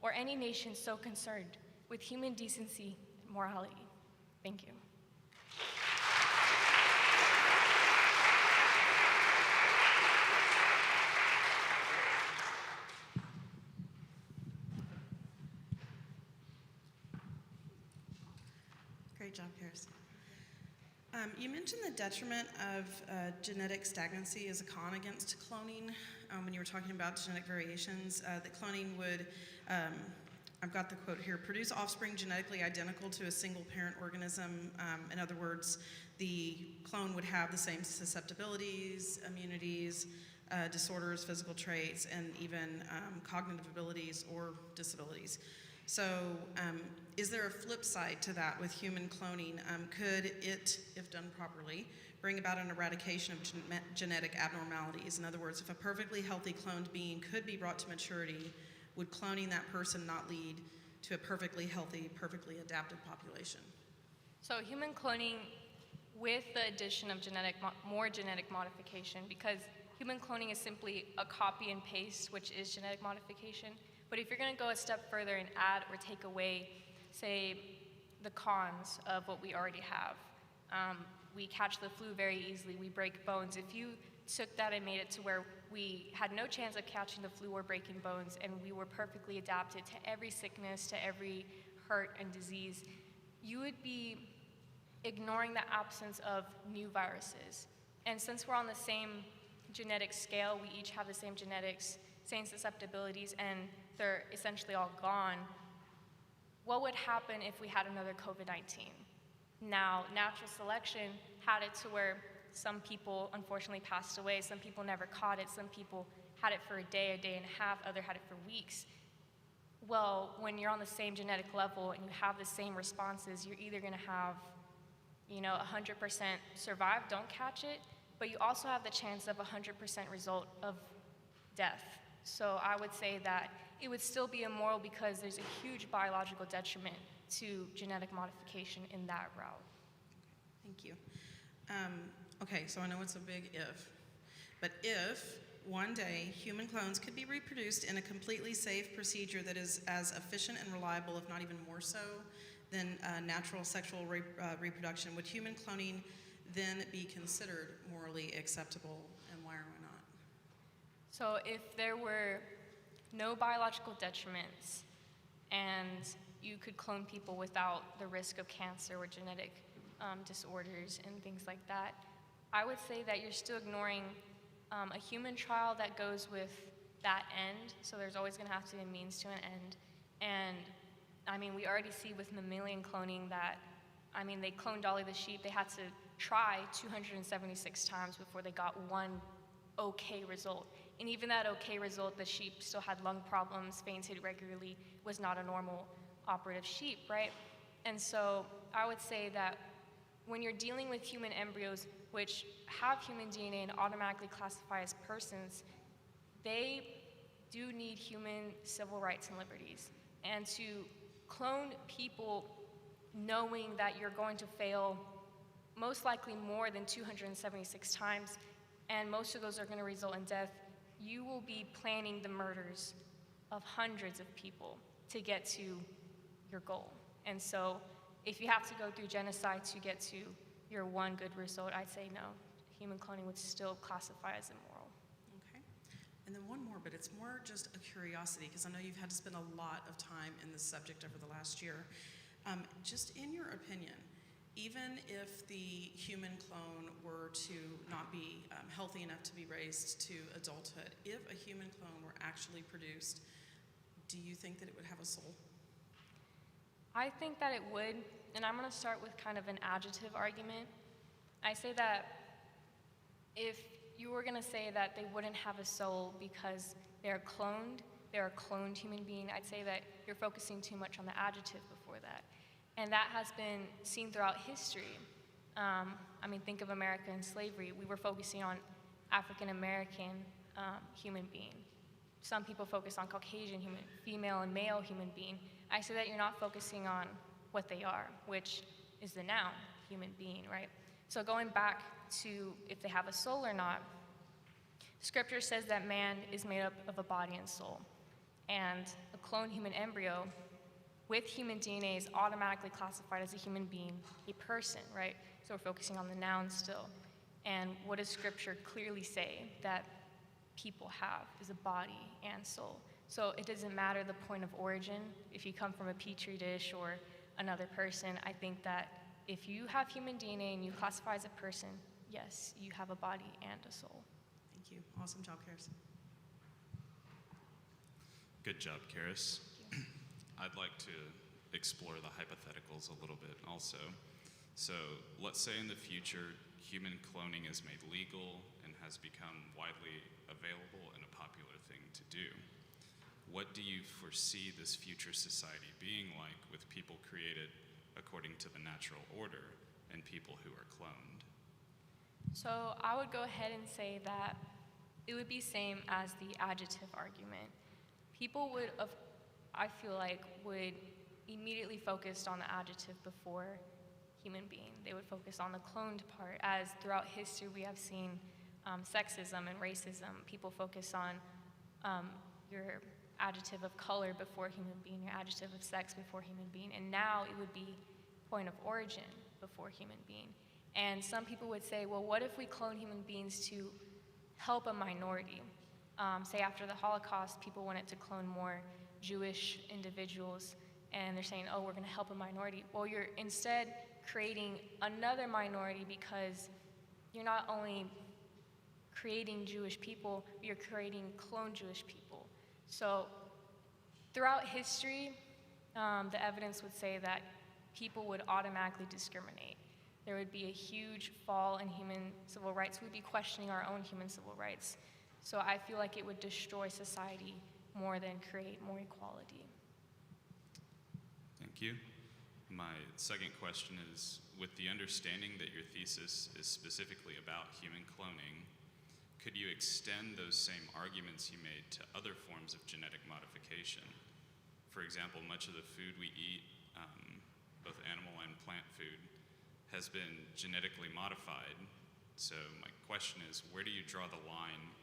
or any nation so concerned with human decency and morality. Thank you. Great job, Karis. You mentioned the detriment of genetic stagnancy as a con against cloning when you were talking about genetic variations. That cloning would, I've got the quote here, produce offspring genetically identical to a single parent organism. In other words, the clone would have the same susceptibilities, immunities, disorders, physical traits, and even cognitive abilities or disabilities. So is there a flip side to that with human cloning? Could it, if done properly, bring about an eradication of genetic abnormalities? In other words, if a perfectly healthy cloned being could be brought to maturity, would cloning that person not lead to a perfectly healthy, perfectly adapted population? So human cloning with the addition of more genetic modification, because human cloning is simply a copy and paste, which is genetic modification. But if you're going to go a step further and add or take away, say, the cons of what we already have, we catch the flu very easily, we break bones. If you took that and made it to where we had no chance of catching the flu or breaking bones, and we were perfectly adapted to every sickness, to every hurt and disease, you would be ignoring the absence of new viruses. And since we're on the same genetic scale, we each have the same genetics, same susceptibilities, and they're essentially all gone, what would happen if we had another COVID-19? Now, natural selection had it to where some people unfortunately passed away, some people never caught it, some people had it for a day and a half, others had it for weeks. Well, when you're on the same genetic level and you have the same responses, you're either gonna have, 100% survive, don't catch it, but you also have the chance of 100% result of death. So I would say that it would still be immoral because there's a huge biological detriment to genetic modification in that route. Thank you. Okay, so I know it's a big if, but if one day human clones could be reproduced in a completely safe procedure that is as efficient and reliable, if not even more so, than natural sexual reproduction, would human cloning then be considered morally acceptable, and why or why not? So if there were no biological detriments and you could clone people without the risk of cancer or genetic disorders and things like that, I would say that you're still ignoring a human trial that goes with that end. So there's always going to have to be a means to an end. And I mean, we already see with mammalian cloning that, I mean, they cloned Dolly the sheep. They had to try 276 times before they got one okay result. And even that okay result, the sheep still had lung problems, fainted regularly, was not a normal operative sheep, right? And so I would say that when you're dealing with human embryos, which have human DNA and automatically classify as persons, they do need human civil rights and liberties. And to clone people knowing that you're going to fail most likely more than 276 times, and most of those are going to result in death, you will be planning the murders of hundreds of people to get to your goal. And so if you have to go through genocide to get to your one good result, I'd say no. Human cloning would still classify as immoral. Okay. And then one more, but it's more just a curiosity, because I know you've had to spend a lot of time in this subject over the last year. Just in your opinion, even if the human clone were to not be healthy enough to be raised to adulthood, if a human clone were actually produced, do you think that it would have a soul? I think that it would, and I'm going to start with kind of an adjective argument. I say that if you were going to say that they wouldn't have a soul because they're a cloned human being, I'd say that you're focusing too much on the adjective before that. And that has been seen throughout history. I mean, think of America and slavery. We were focusing on African American human being. Some people focus on Caucasian human, female and male human being. I say that you're not focusing on what they are, which is the noun, human being, right? So going back to if they have a soul or not, Scripture says that man is made up of a body and soul. And a cloned human embryo with human DNA is automatically classified as a human being, a person, right? So we're focusing on the noun still. And what does Scripture clearly say that people have is a body and soul. So it doesn't matter the point of origin, if you come from a petri dish or another person. I think that if you have human DNA and you classify as a person, yes, you have a body and a soul. Thank you. Awesome job, Karis. Good job, Karis. I'd like to explore the hypotheticals a little bit also. So let's say in the future, human cloning is made legal and has become widely available and a popular thing to do. What do you foresee this future society being like with people created according to the natural order and people who are cloned? So I would go ahead and say that it would be same as the adjective argument. People would, I feel like, would immediately focus on the adjective before human being. They would focus on the cloned part, as throughout history we have seen sexism and racism. People focus on your adjective of color before human being, your adjective of sex before human being, and now it would be point of origin before human being. And some people would say, well, what if we clone human beings to help a minority? Say after the Holocaust, people wanted to clone more Jewish individuals, and they're saying, oh, we're going to help a minority. Well, you're instead creating another minority, because you're not only creating Jewish people, you're creating cloned Jewish people. So throughout history, the evidence would say that people would automatically discriminate. There would be a huge fall in human civil rights. We'd be questioning our own human civil rights. So I feel like it would destroy society more than create more equality. Thank you. My second question is, with the understanding that your thesis is specifically about human cloning, could you extend those same arguments you made to other forms of genetic modification? For example, much of the food we eat, both animal and plant food, has been genetically modified. So my question is, where do you draw the line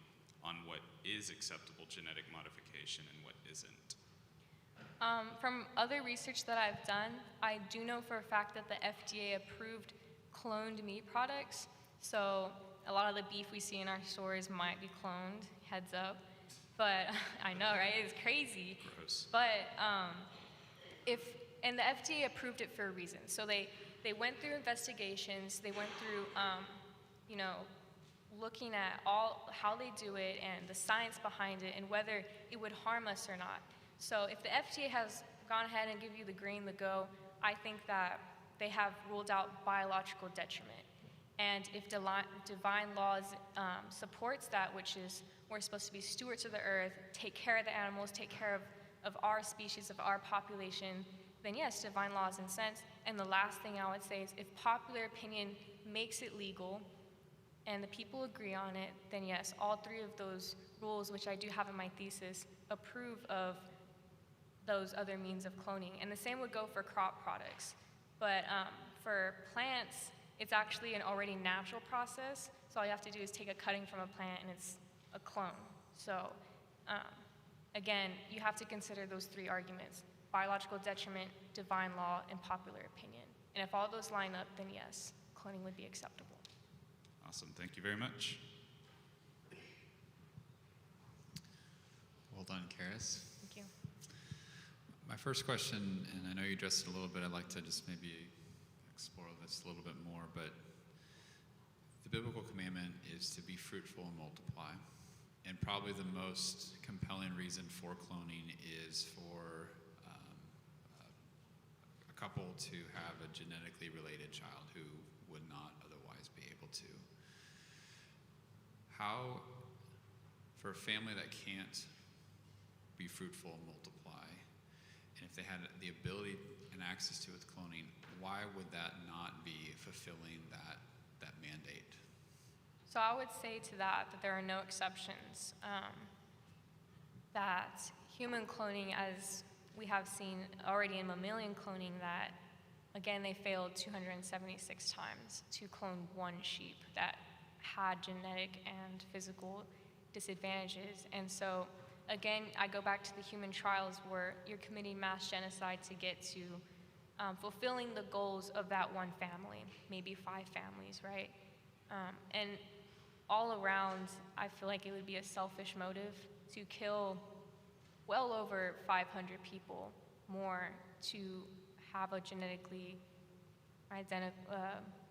on what is acceptable genetic modification and what isn't? From other research that I've done, I do know for a fact that the FDA approved cloned meat products. So a lot of the beef we see in our stores might be cloned, heads up. But I know, right? It's crazy. Gross. But and the FDA approved it for a reason. So they went through investigations, they went through, looking at how they do it and the science behind it and whether it would harm us or not. So if the FDA has gone ahead and give you the green, the go, I think that they have ruled out biological detriment. And if divine laws supports that, which is we're supposed to be stewards of the earth, take care of the animals, take care of our species, of our population, then yes, divine law is in sense. And the last thing I would say is if popular opinion makes it legal and the people agree on it, then yes, all three of those rules, which I do have in my thesis, approve of those other means of cloning. And the same would go for crop products. But for plants, it's actually an already natural process. So all you have to do is take a cutting from a plant and it's a clone. So again, you have to consider those three arguments: biological detriment, divine law, and popular opinion. And if all those line up, then yes, cloning would be acceptable. Awesome. Thank you very much. Well done, Karis. Thank you. My first question, and I know you addressed it a little bit, I'd like to just maybe explore this a little bit more, but the biblical commandment is to be fruitful and multiply. And probably the most compelling reason for cloning is for a couple to have a genetically related child who would not otherwise be able to. How, for a family that can't be fruitful and multiply, and if they had the ability and access to it with cloning, why would that not be fulfilling that mandate? So I would say to that there are no exceptions. That human cloning, as we have seen already in mammalian cloning, that again they failed 276 times to clone one sheep that had genetic and physical disadvantages. And so again, I go back to the human trials where you're committing mass genocide to get to fulfilling the goals of that one family, maybe 5 families, right? And all around, I feel like it would be a selfish motive to kill well over 500 people more to have a genetically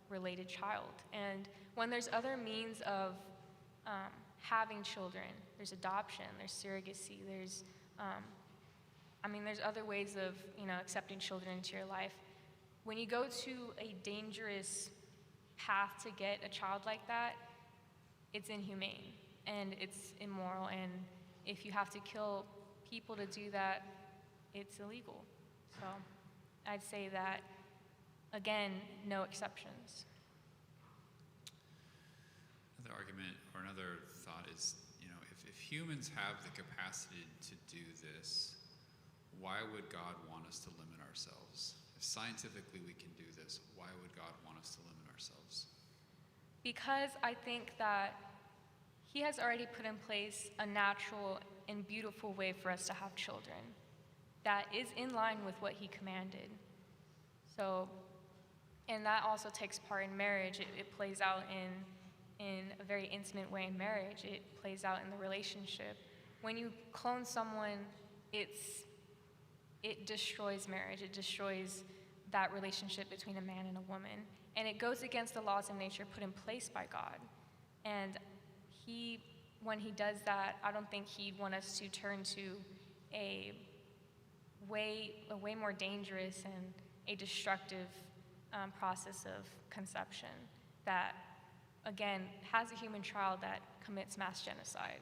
related child. And when there's other means of having children, there's adoption, there's surrogacy, there's other ways of accepting children into your life. When you go to a dangerous path to get a child like that, it's inhumane and it's immoral, and if you have to kill people to do that, it's illegal. So I'd say that, again, no exceptions. Another argument or another thought is, if humans have the capacity to do this, why would God want us to limit ourselves? If scientifically we can do this, why would God want us to limit ourselves? Because I think that He has already put in place a natural and beautiful way for us to have children that is in line with what He commanded. So, and that also takes part in marriage. It plays out in a very intimate way in marriage. It plays out in the relationship. When you clone someone, it destroys marriage. It destroys that relationship between a man and a woman. And it goes against the laws of nature put in place by God. And when he does that, I don't think He'd want us to turn to a way more dangerous and a destructive process of conception that, again, has a human child that commits mass genocide.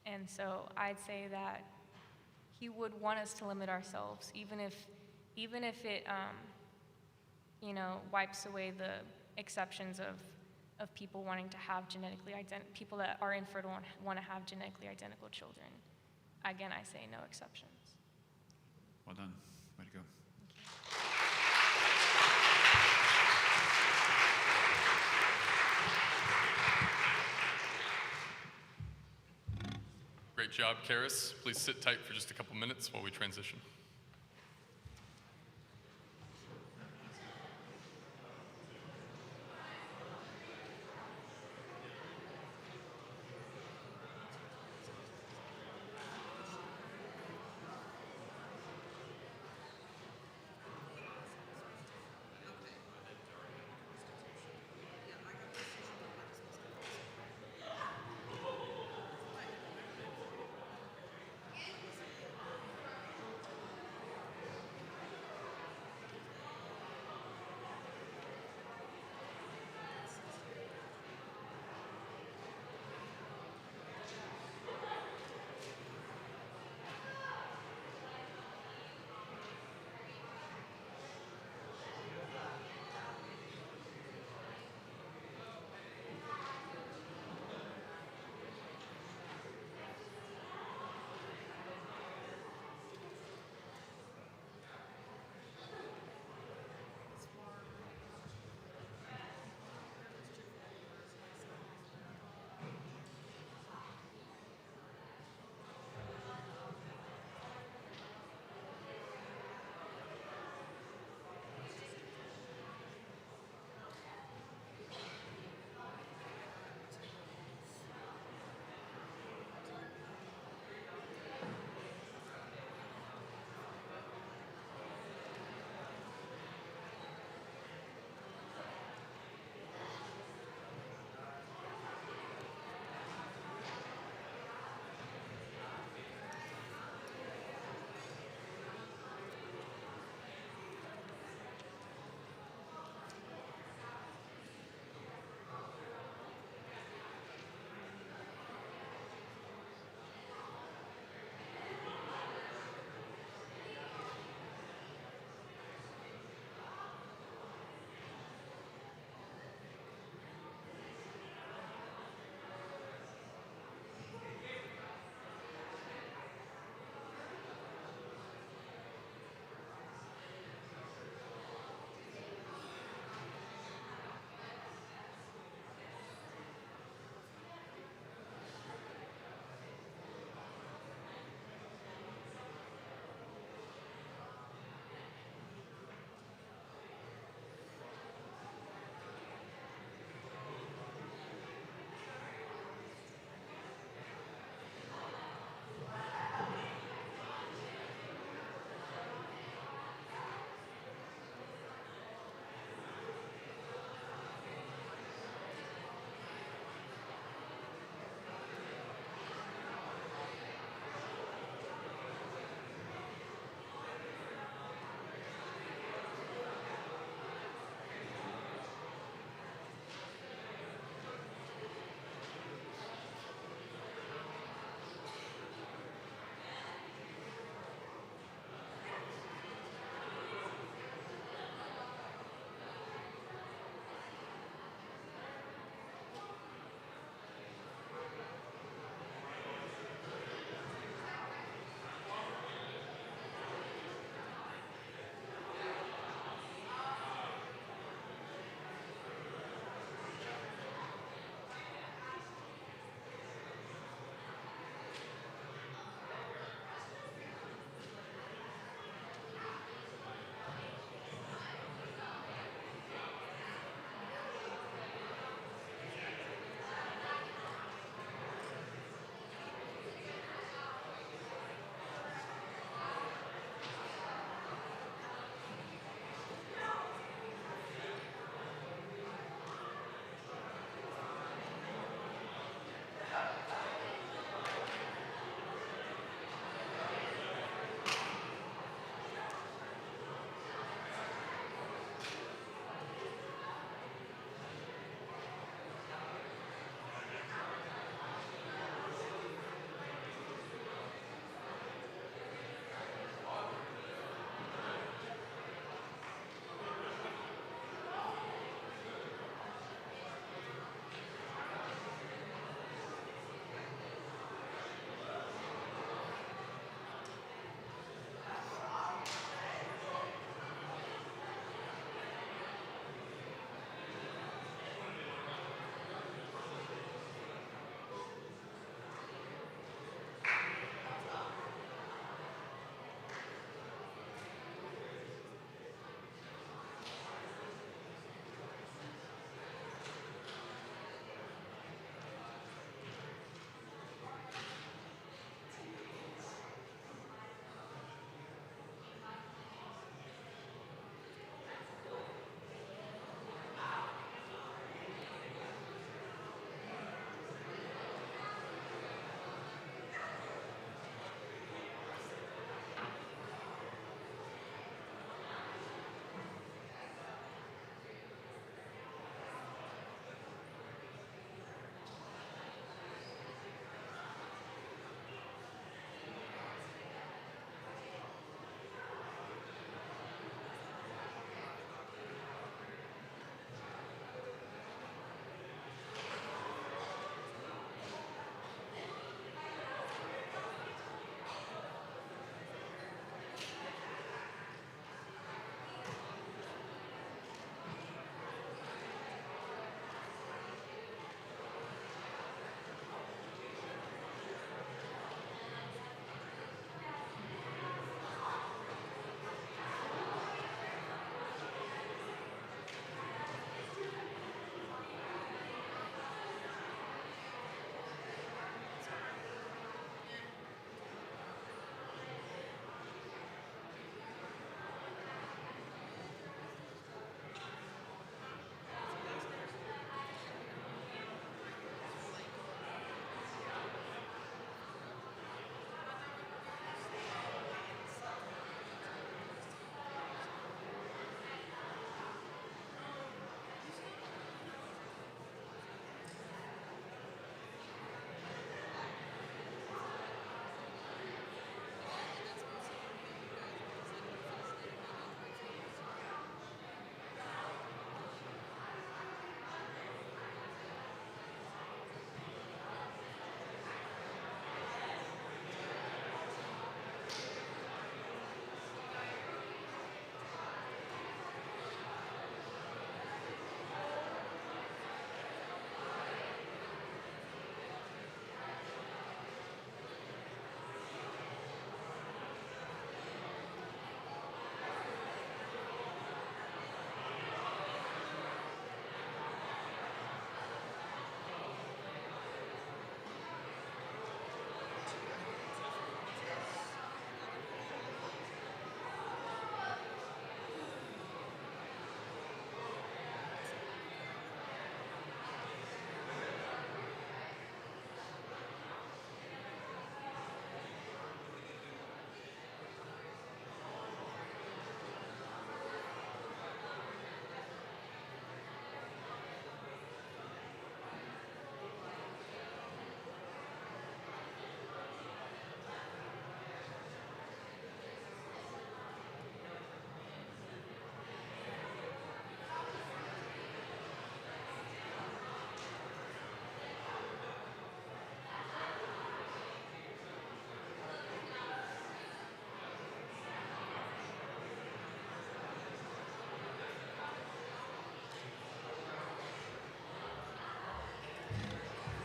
And so I'd say that He would want us to limit ourselves, even if it wipes away the exceptions of people wanting to have people that are infertile and want to have genetically identical children. Again, I say no exceptions. Well done. Way to go. Great job, Karis. Please sit tight for just a couple minutes while we transition.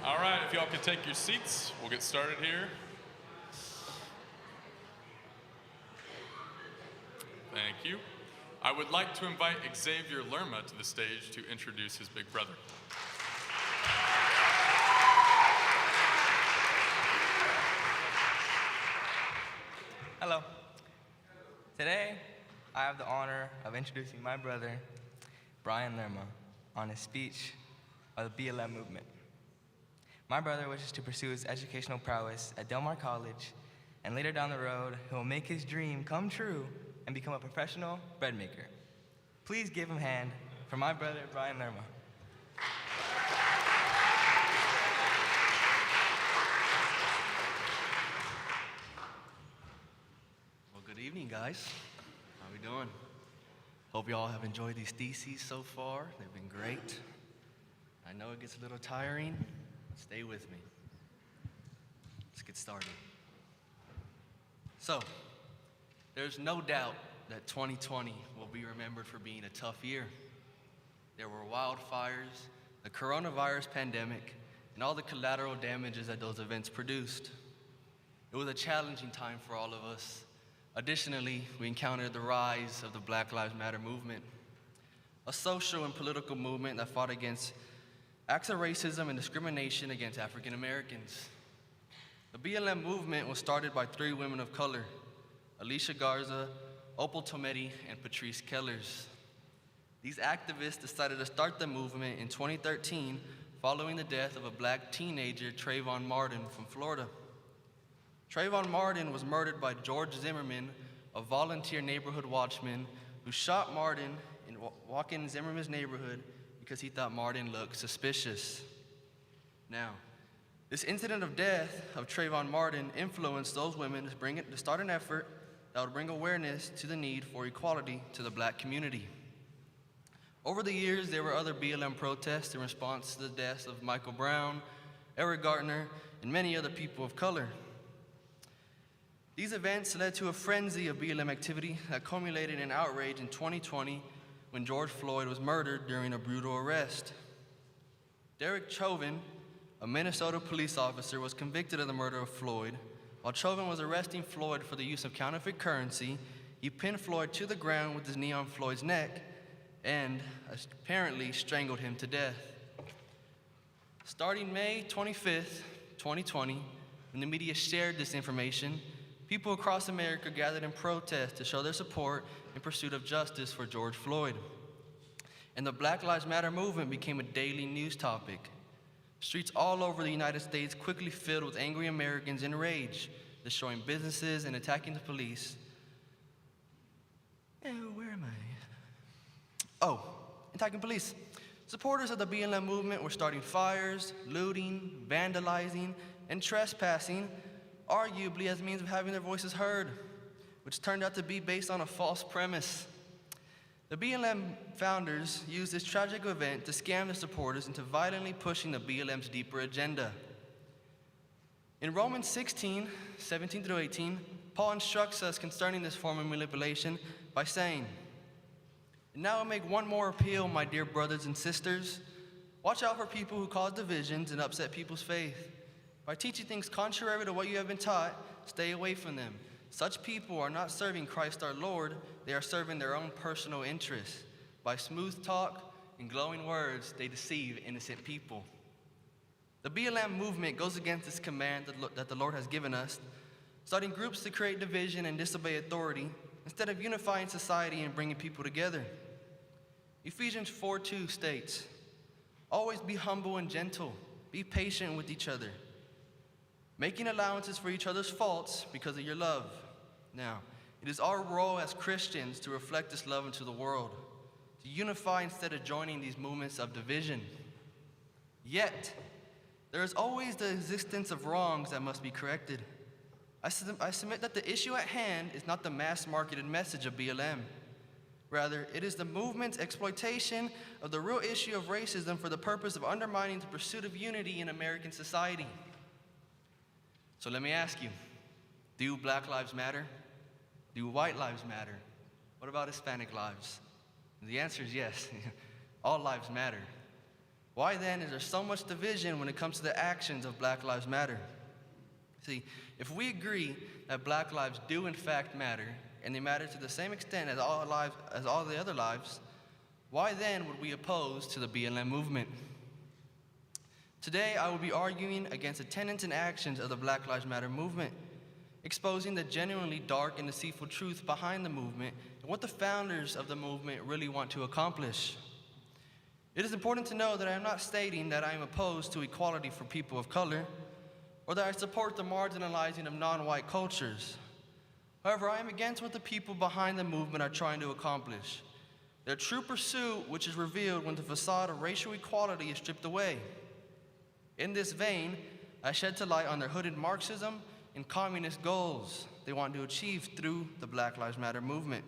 All right, if y'all could take your seats, we'll get started here. Thank you. I would like to invite Xavier Lerma to the stage to introduce his big brother. Hello. Today, I have the honor of introducing my brother, Brian Lerma, on his speech of the BLM movement. My brother wishes to pursue his educational prowess at Del Mar College, and later down the road, he will make his dream come true and become a professional bread maker. Please give him a hand for my brother, Brian Lerma. Well, good evening, guys. How we doing? Hope you all have enjoyed these theses so far. They've been great. I know it gets a little tiring. Stay with me. Let's get started. So, there's no doubt that 2020 will be remembered for being a tough year. There were wildfires, the coronavirus pandemic, and all the collateral damages that those events produced. It was a challenging time for all of us. Additionally, we encountered the rise of the Black Lives Matter movement, a social and political movement that fought against acts of racism and discrimination against African Americans. The BLM movement was started by 3 women of color, Alicia Garza, Opal Tometi, and Patrice Kellers. These activists decided to start the movement in 2013 following the death of a black teenager, Trayvon Martin, from Florida. Trayvon Martin was murdered by George Zimmerman, a volunteer neighborhood watchman who shot Martin walking in Zimmerman's neighborhood because he thought Martin looked suspicious. Now, this incident of death of Trayvon Martin influenced those women to start an effort that would bring awareness to the need for equality to the black community. Over the years, there were other BLM protests in response to the deaths of Michael Brown, Eric Garner, and many other people of color. These events led to a frenzy of BLM activity that culminated in outrage in 2020 when George Floyd was murdered during a brutal arrest. Derek Chauvin, a Minnesota police officer, was convicted of the murder of Floyd. While Chauvin was arresting Floyd for the use of counterfeit currency, he pinned Floyd to the ground with his knee on Floyd's neck and apparently strangled him to death. Starting May 25th, 2020, when the media shared this information, people across America gathered in protest to show their support in pursuit of justice for George Floyd. And the Black Lives Matter movement became a daily news topic. Streets all over the United States quickly filled with angry Americans in rage, destroying businesses and attacking the police. Where am I? Oh, attacking police. Supporters of the BLM movement were starting fires, looting, vandalizing, and trespassing, arguably as means of having their voices heard, which turned out to be based on a false premise. The BLM founders used this tragic event to scam their supporters into violently pushing the BLM's deeper agenda. In Romans 16, 17 through 18, Paul instructs us concerning this form of manipulation by saying, "And now I make one more appeal, my dear brothers and sisters. Watch out for people who cause divisions and upset people's faith. By teaching things contrary to what you have been taught, stay away from them. Such people are not serving Christ our Lord, they are serving their own personal interests. By smooth talk and glowing words, they deceive innocent people." The BLM movement goes against this command that the Lord has given us, starting groups to create division and disobey authority, instead of unifying society and bringing people together. Ephesians 4:2 states, "Always be humble and gentle, be patient with each other, making allowances for each other's faults because of your love." Now, it is our role as Christians to reflect this love into the world, to unify instead of joining these movements of division. Yet, there is always the existence of wrongs that must be corrected. I submit that the issue at hand is not the mass-marketed message of BLM. Rather, it is the movement's exploitation of the real issue of racism for the purpose of undermining the pursuit of unity in American society. So let me ask you, do Black lives matter? Do white lives matter? What about Hispanic lives? The answer is yes. All lives matter. Why then is there so much division when it comes to the actions of Black Lives Matter? See, if we agree that Black lives do in fact matter, and they matter to the same extent as all the other lives, why then would we oppose to the BLM movement? Today, I will be arguing against the tenets and actions of the Black Lives Matter movement, exposing the genuinely dark and deceitful truth behind the movement and what the founders of the movement really want to accomplish. It is important to know that I am not stating that I am opposed to equality for people of color, or that I support the marginalizing of non-white cultures. However, I am against what the people behind the movement are trying to accomplish. Their true pursuit, which is revealed when the facade of racial equality is stripped away. In this vein, I shed light on their hooded Marxism and communist goals they want to achieve through the Black Lives Matter movement.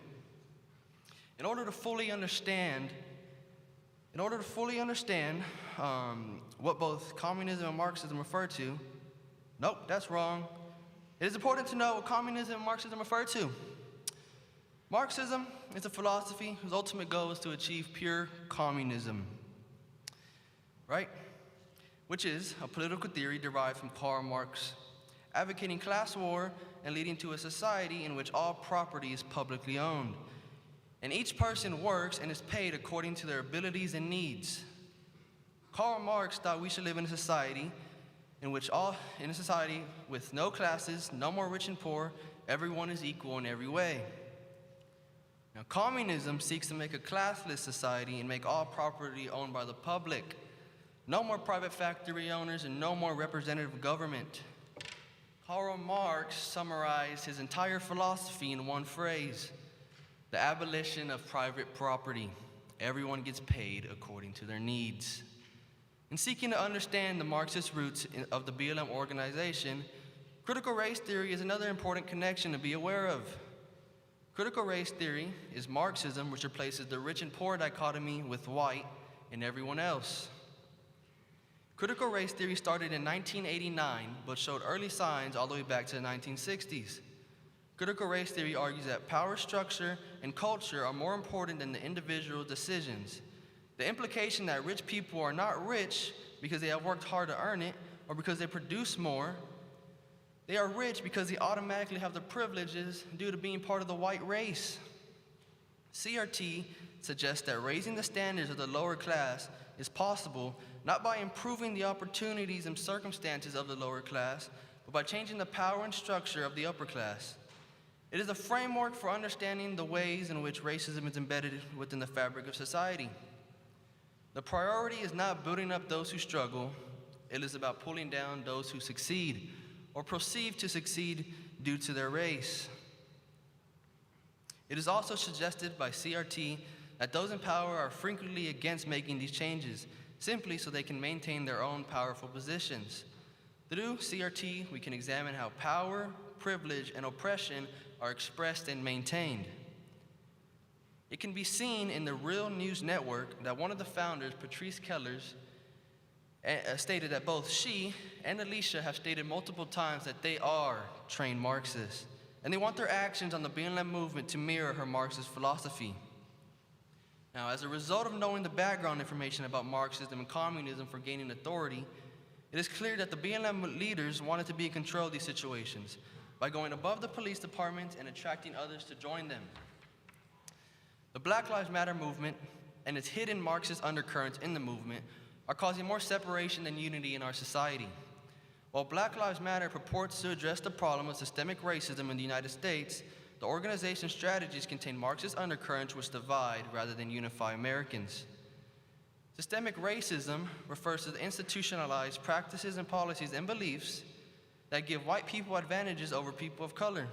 In order to fully understand what both communism and Marxism refer to, nope, that's wrong. It is important to know what communism and Marxism refer to. Marxism is a philosophy whose ultimate goal is to achieve pure communism, right? Which is a political theory derived from Karl Marx, advocating class war and leading to a society in which all property is publicly owned, and each person works and is paid according to their abilities and needs. Karl Marx thought we should live in a society with no classes, no more rich and poor, everyone is equal in every way. Now, communism seeks to make a classless society and make all property owned by the public. No more private factory owners and no more representative government. Karl Marx summarized his entire philosophy in one phrase: the abolition of private property. Everyone gets paid according to their needs. In seeking to understand the Marxist roots of the BLM organization, critical race theory is another important connection to be aware of. Critical race theory is Marxism, which replaces the rich and poor dichotomy with white and everyone else. Critical race theory started in 1989, but showed early signs all the way back to the 1960s. Critical race theory argues that power structure and culture are more important than the individual decisions. The implication that rich people are not rich because they have worked hard to earn it or because they produce more. They are rich because they automatically have the privileges due to being part of the white race. CRT suggests that raising the standards of the lower class is possible not by improving the opportunities and circumstances of the lower class, but by changing the power and structure of the upper class. It is a framework for understanding the ways in which racism is embedded within the fabric of society. The priority is not building up those who struggle, it is about pulling down those who succeed or perceive to succeed due to their race. It is also suggested by CRT that those in power are frequently against making these changes, simply so they can maintain their own powerful positions. Through CRT, we can examine how power, privilege, and oppression are expressed and maintained. It can be seen in the Real News Network that one of the founders, Patrice Kellers, stated that both she and Alicia have stated multiple times that they are trained Marxists, and they want their actions on the BLM movement to mirror her Marxist philosophy. Now, as a result of knowing the background information about Marxism and communism for gaining authority, it is clear that the BLM leaders wanted to be in control of these situations by going above the police department and attracting others to join them. The Black Lives Matter movement and its hidden Marxist undercurrents in the movement are causing more separation than unity in our society. While Black Lives Matter purports to address the problem of systemic racism in the United States, the organization's strategies contain Marxist undercurrents which divide rather than unify Americans. Systemic racism refers to the institutionalized practices and policies and beliefs that give white people advantages over people of color.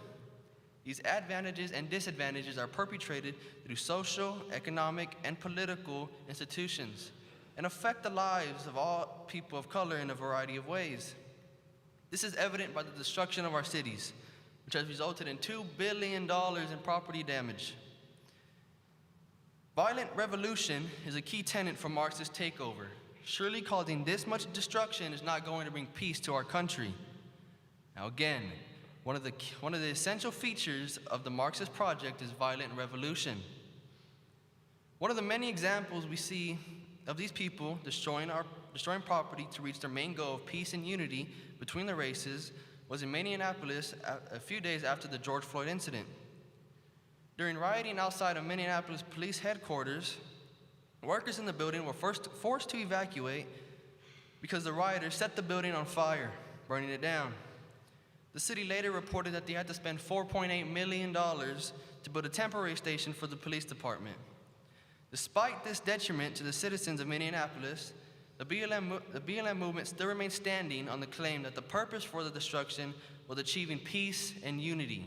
These advantages and disadvantages are perpetrated through social, economic, and political institutions and affect the lives of all people of color in a variety of ways. This is evident by the destruction of our cities, which has resulted in $2 billion in property damage. Violent revolution is a key tenet for Marxist takeover. Surely causing this much destruction is not going to bring peace to our country. Now again, one of the essential features of the Marxist project is violent revolution. One of the many examples we see these people destroying property to reach their main goal of peace and unity between the races was in Minneapolis a few days after the George Floyd incident. During rioting outside of Minneapolis police headquarters, workers in the building were forced to evacuate because the rioters set the building on fire, burning it down. The city later reported that they had to spend $4.8 million to build a temporary station for the police department. Despite this detriment to the citizens of Minneapolis, the BLM movement still remains standing on the claim that the purpose for the destruction was achieving peace and unity.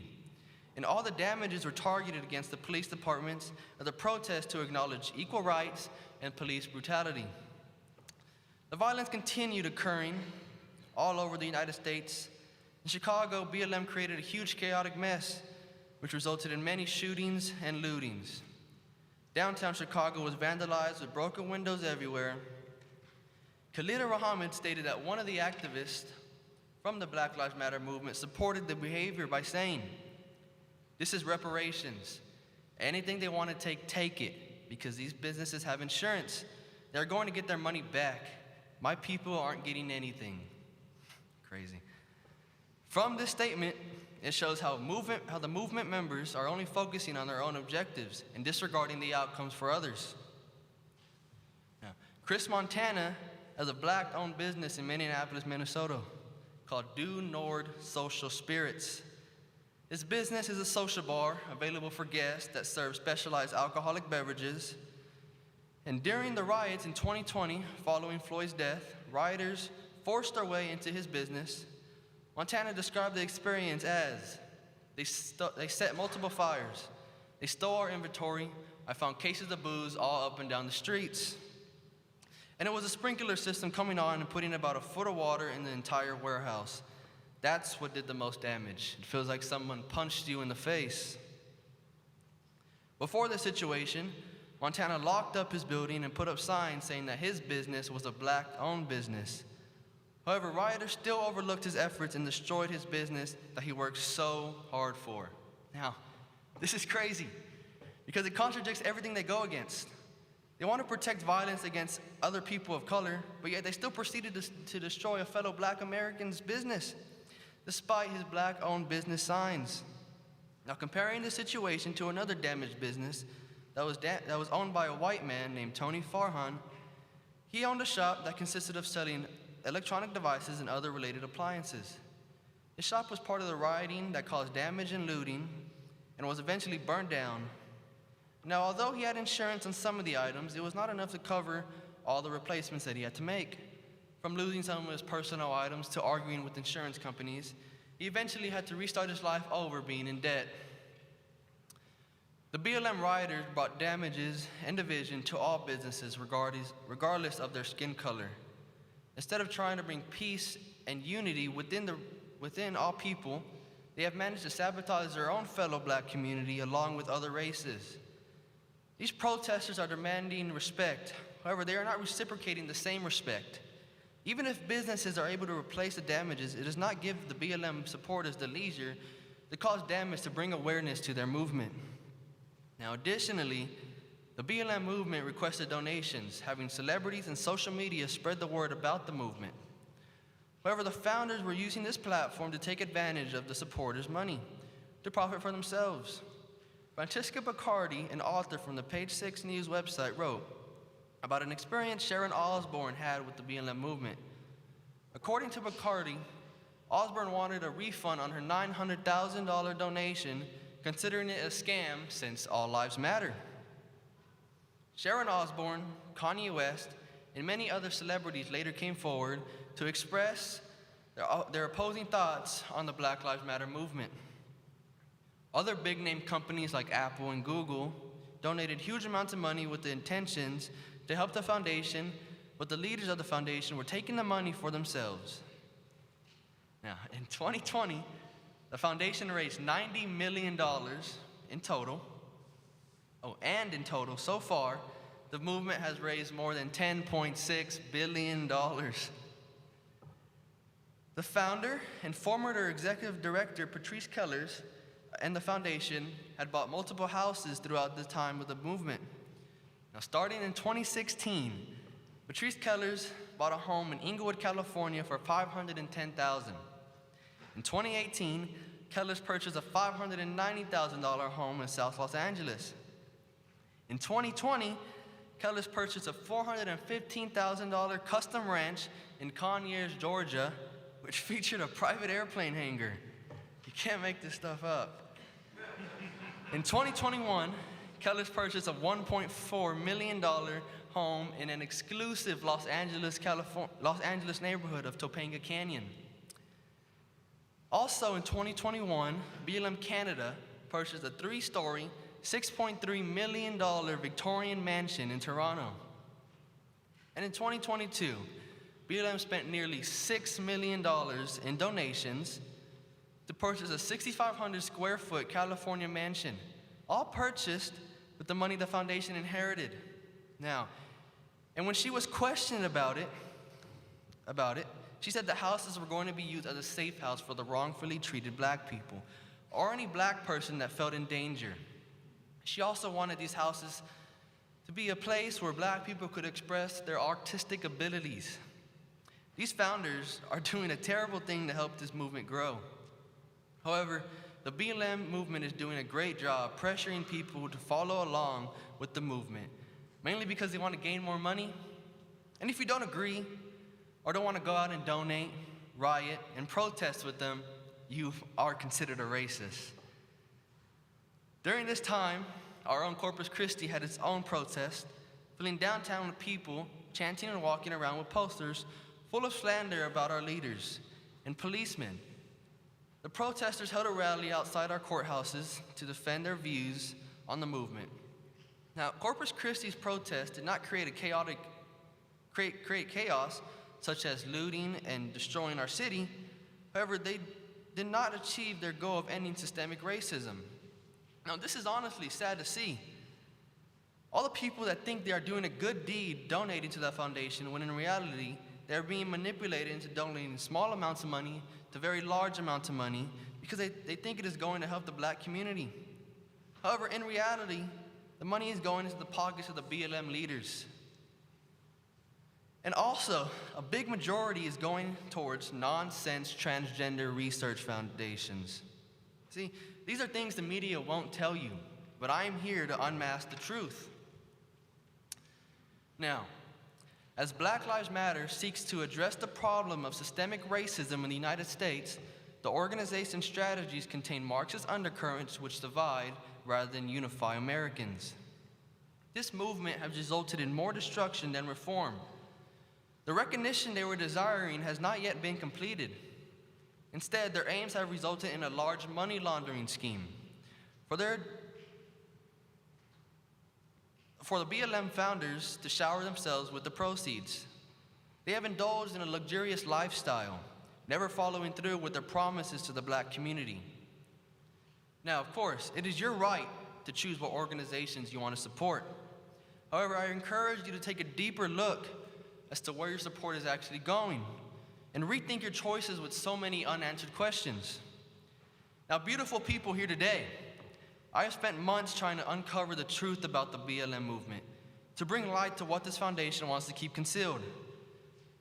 And all the damages were targeted against the police departments of the protest to acknowledge equal rights and police brutality. The violence continued occurring all over the United States. In Chicago, BLM created a huge chaotic mess, which resulted in many shootings and lootings. Downtown Chicago was vandalized with broken windows everywhere. Khalida Muhammad stated that one of the activists from the Black Lives Matter movement supported the behavior by saying, "This is reparations. Anything they want to take it, because these businesses have insurance. They're going to get their money back. My people aren't getting anything." Crazy. From this statement, it shows how the movement members are only focusing on their own objectives and disregarding the outcomes for others. Now, Chris Montana has a black-owned business in Minneapolis, Minnesota, called Due Nord Social Spirits. His business is a social bar available for guests that serves specialized alcoholic beverages. And during the riots in 2020, following Floyd's death, rioters forced their way into his business. Montana described the experience as, they set multiple fires. They stole our inventory. I found cases of booze all up and down the streets. And it was a sprinkler system coming on and putting about a foot of water in the entire warehouse. That's what did the most damage. It feels like someone punched you in the face. Before the situation, Montana locked up his building and put up signs saying that his business was a black-owned business. However, rioters still overlooked his efforts and destroyed his business that he worked so hard for. Now, this is crazy because it contradicts everything they go against. They want to protect violence against other people of color, but yet they still proceeded to destroy a fellow black American's business, despite his black-owned business signs. Now, comparing the situation to another damaged business that was owned by a white man named Tony Farhan, he owned a shop that consisted of selling electronic devices and other related appliances. His shop was part of the rioting that caused damage and looting and was eventually burned down. Now, although he had insurance on some of the items, it was not enough to cover all the replacements that he had to make. From losing some of his personal items to arguing with insurance companies, he eventually had to restart his life over being in debt. The BLM rioters brought damages and division to all businesses regardless of their skin color. Instead of trying to bring peace and unity within all people, they have managed to sabotage their own fellow black community along with other races. These protesters are demanding respect. However, they are not reciprocating the same respect. Even if businesses are able to replace the damages, it does not give the BLM supporters the leisure to cause damage to bring awareness to their movement. Now, additionally, the BLM movement requested donations, having celebrities and social media spread the word about the movement. However, the founders were using this platform to take advantage of the supporters' money to profit for themselves. Francesca Bacardi, an author from the Page 6 News website, wrote about an experience Sharon Osbourne had with the BLM movement. According to Bacardi, Osbourne wanted a refund on her $900,000 donation, considering it a scam since all lives matter. Sharon Osbourne, Kanye West, and many other celebrities later came forward to express their opposing thoughts on the Black Lives Matter movement. Other big-name companies like Apple and Google donated huge amounts of money with the intentions to help the foundation, but the leaders of the foundation were taking the money for themselves. Now, in 2020, the foundation raised $90 million in total. And in total, so far, the movement has raised more than $10.6 billion. The founder and former executive director, Patrice Kellers, and the foundation had bought multiple houses throughout the time of the movement. Now, starting in 2016, Patrice Kellers bought a home in Inglewood, California for $510,000. In 2018, Kellers purchased a $590,000 home in South Los Angeles. In 2020, Kellers purchased a $415,000 custom ranch in Conyers, Georgia, which featured a private airplane hangar. You can't make this stuff up. In 2021, Kellers purchased a $1.4 million home in an exclusive Los Angeles neighborhood of Topanga Canyon. Also in 2021, BLM Canada purchased a 3-story, $6.3 million Victorian mansion in Toronto. And in 2022, BLM spent nearly $6 million in donations to purchase a 6,500 square foot California mansion, all purchased with the money the foundation inherited. Now, and when she was questioned about it, she said the houses were going to be used as a safe house for the wrongfully treated black people or any black person that felt in danger. She also wanted these houses to be a place where black people could express their artistic abilities. These founders are doing a terrible thing to help this movement grow. However, the BLM movement is doing a great job pressuring people to follow along with the movement, mainly because they want to gain more money. And if you don't agree or don't want to go out and donate, riot, and protest with them, you are considered a racist. During this time, our own Corpus Christi had its own protest, filling downtown with people chanting and walking around with posters full of slander about our leaders and policemen. The protesters held a rally outside our courthouses to defend their views on the movement. Now, Corpus Christi's protest did not create chaos, such as looting and destroying our city. However, they did not achieve their goal of ending systemic racism. Now, this is honestly sad to see. All the people that think they are doing a good deed donating to that foundation, when in reality, they're being manipulated into donating small amounts of money to very large amounts of money because they think it is going to help the black community. However, in reality, the money is going into the pockets of the BLM leaders. And also, a big majority is going towards nonsense transgender research foundations. See, these are things the media won't tell you, but I am here to unmask the truth. Now, as Black Lives Matter seeks to address the problem of systemic racism in the United States, the organization's strategies contain Marxist undercurrents which divide rather than unify Americans. This movement has resulted in more destruction than reform. The recognition they were desiring has not yet been completed. Instead, their aims have resulted in a large money laundering scheme. For the BLM founders to shower themselves with the proceeds. They have indulged in a luxurious lifestyle, never following through with their promises to the black community. Now, of course, it is your right to choose what organizations you want to support. However, I encourage you to take a deeper look as to where your support is actually going and rethink your choices with so many unanswered questions. Now, beautiful people here today, I have spent months trying to uncover the truth about the BLM movement, to bring light to what this foundation wants to keep concealed.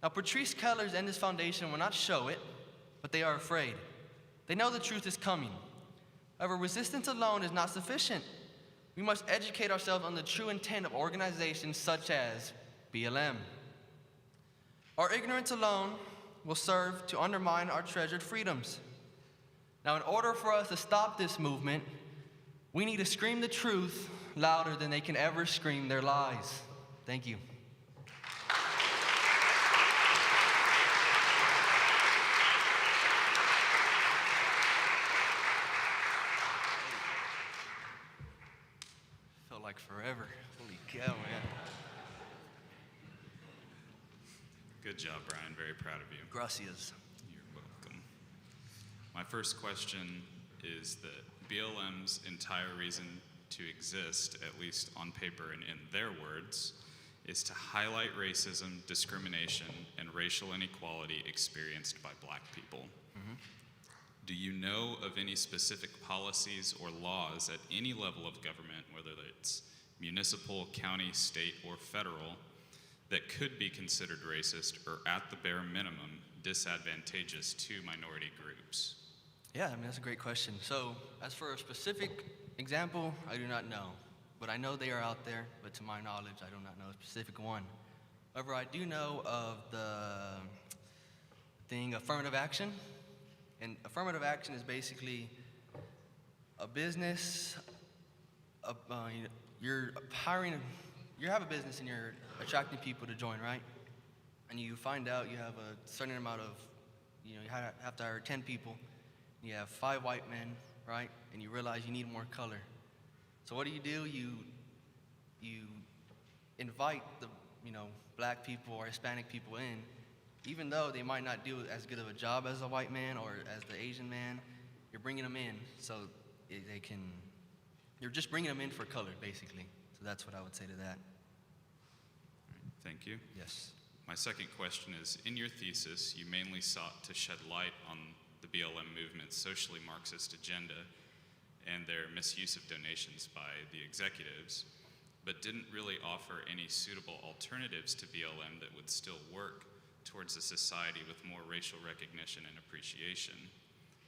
Now, Patrice Kellers and this foundation will not show it, but they are afraid. They know the truth is coming. However, resistance alone is not sufficient. We must educate ourselves on the true intent of organizations such as BLM. Our ignorance alone will serve to undermine our treasured freedoms. Now, in order for us to stop this movement, we need to scream the truth louder than they can ever scream their lies. Thank you. Felt like forever. Holy cow, man. Good job, Brian. Very proud of you. Gracias. You're welcome. My first question is that BLM's entire reason to exist, at least on paper and in their words, is to highlight racism, discrimination, and racial inequality experienced by black people. Mm-hmm. Do you know of any specific policies or laws at any level of government, whether it's municipal, county, state, or federal, that could be considered racist or, at the bare minimum, disadvantageous to minority groups? Yeah, I mean, that's a great question. So, as for a specific example, I do not know. But I know they are out there, but to my knowledge, I do not know a specific one. However, I do know of the thing affirmative action. And affirmative action is basically a business, you're hiring, you have a business and you're attracting people to join, right? And you find out you have a certain amount of, you have to hire 10 people. You have 5 white men, right? And you realize you need more color. So what do? You invite the, black people or Hispanic people in, even though they might not do as good of a job as a white man or as the Asian man. You're bringing them in so you're just bringing them in for color, basically. So that's what I would say to that. Thank you. Yes. My second question is, in your thesis, you mainly sought to shed light on the BLM movement's socially Marxist agenda and their misuse of donations by the executives, but didn't really offer any suitable alternatives to BLM that would still work towards a society with more racial recognition and appreciation.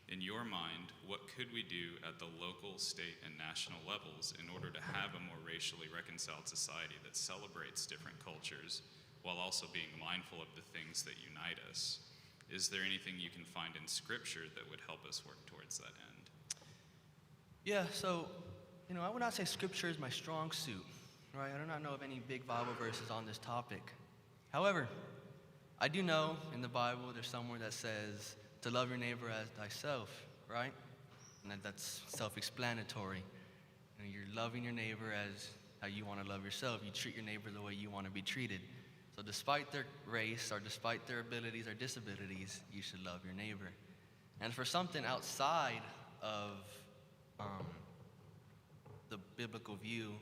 In your mind, what could we do at the local, state, and national levels in order to have a more racially reconciled society that celebrates different cultures while also being mindful of the things that unite us? Is there anything you can find in Scripture that would help us work towards that end? Yeah, so, I would not say Scripture is my strong suit, right? I do not know of any big Bible verses on this topic. However, I do know in the Bible there's somewhere that says to love your neighbor as thyself, right? And that's self-explanatory. You're loving your neighbor as how you want to love yourself. You treat your neighbor the way you want to be treated. So despite their race or despite their abilities or disabilities, you should love your neighbor. And for something outside of the biblical view,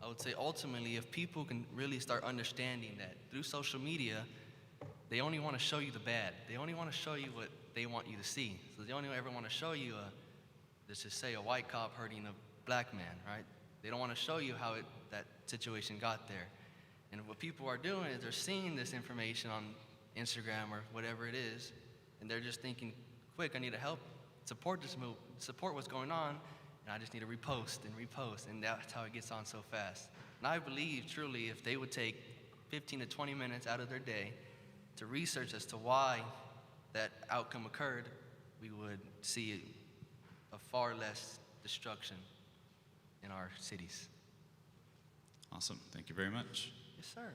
I would say ultimately if people can really start understanding that through social media, they only want to show you the bad. They only want to show you what they want you to see. So they only ever want to show you, let's just say, a white cop hurting a black man, right? They don't want to show you how that situation got there. And what people are doing is they're seeing this information on Instagram or whatever it is, and they're just thinking, quick, I need to help support this move, support what's going on, and I just need to repost, and that's how it gets on so fast. And I believe, truly, if they would take 15 to 20 minutes out of their day to research as to why that outcome occurred, we would see a far less destruction in our cities. Awesome. Thank you very much. Yes, sir.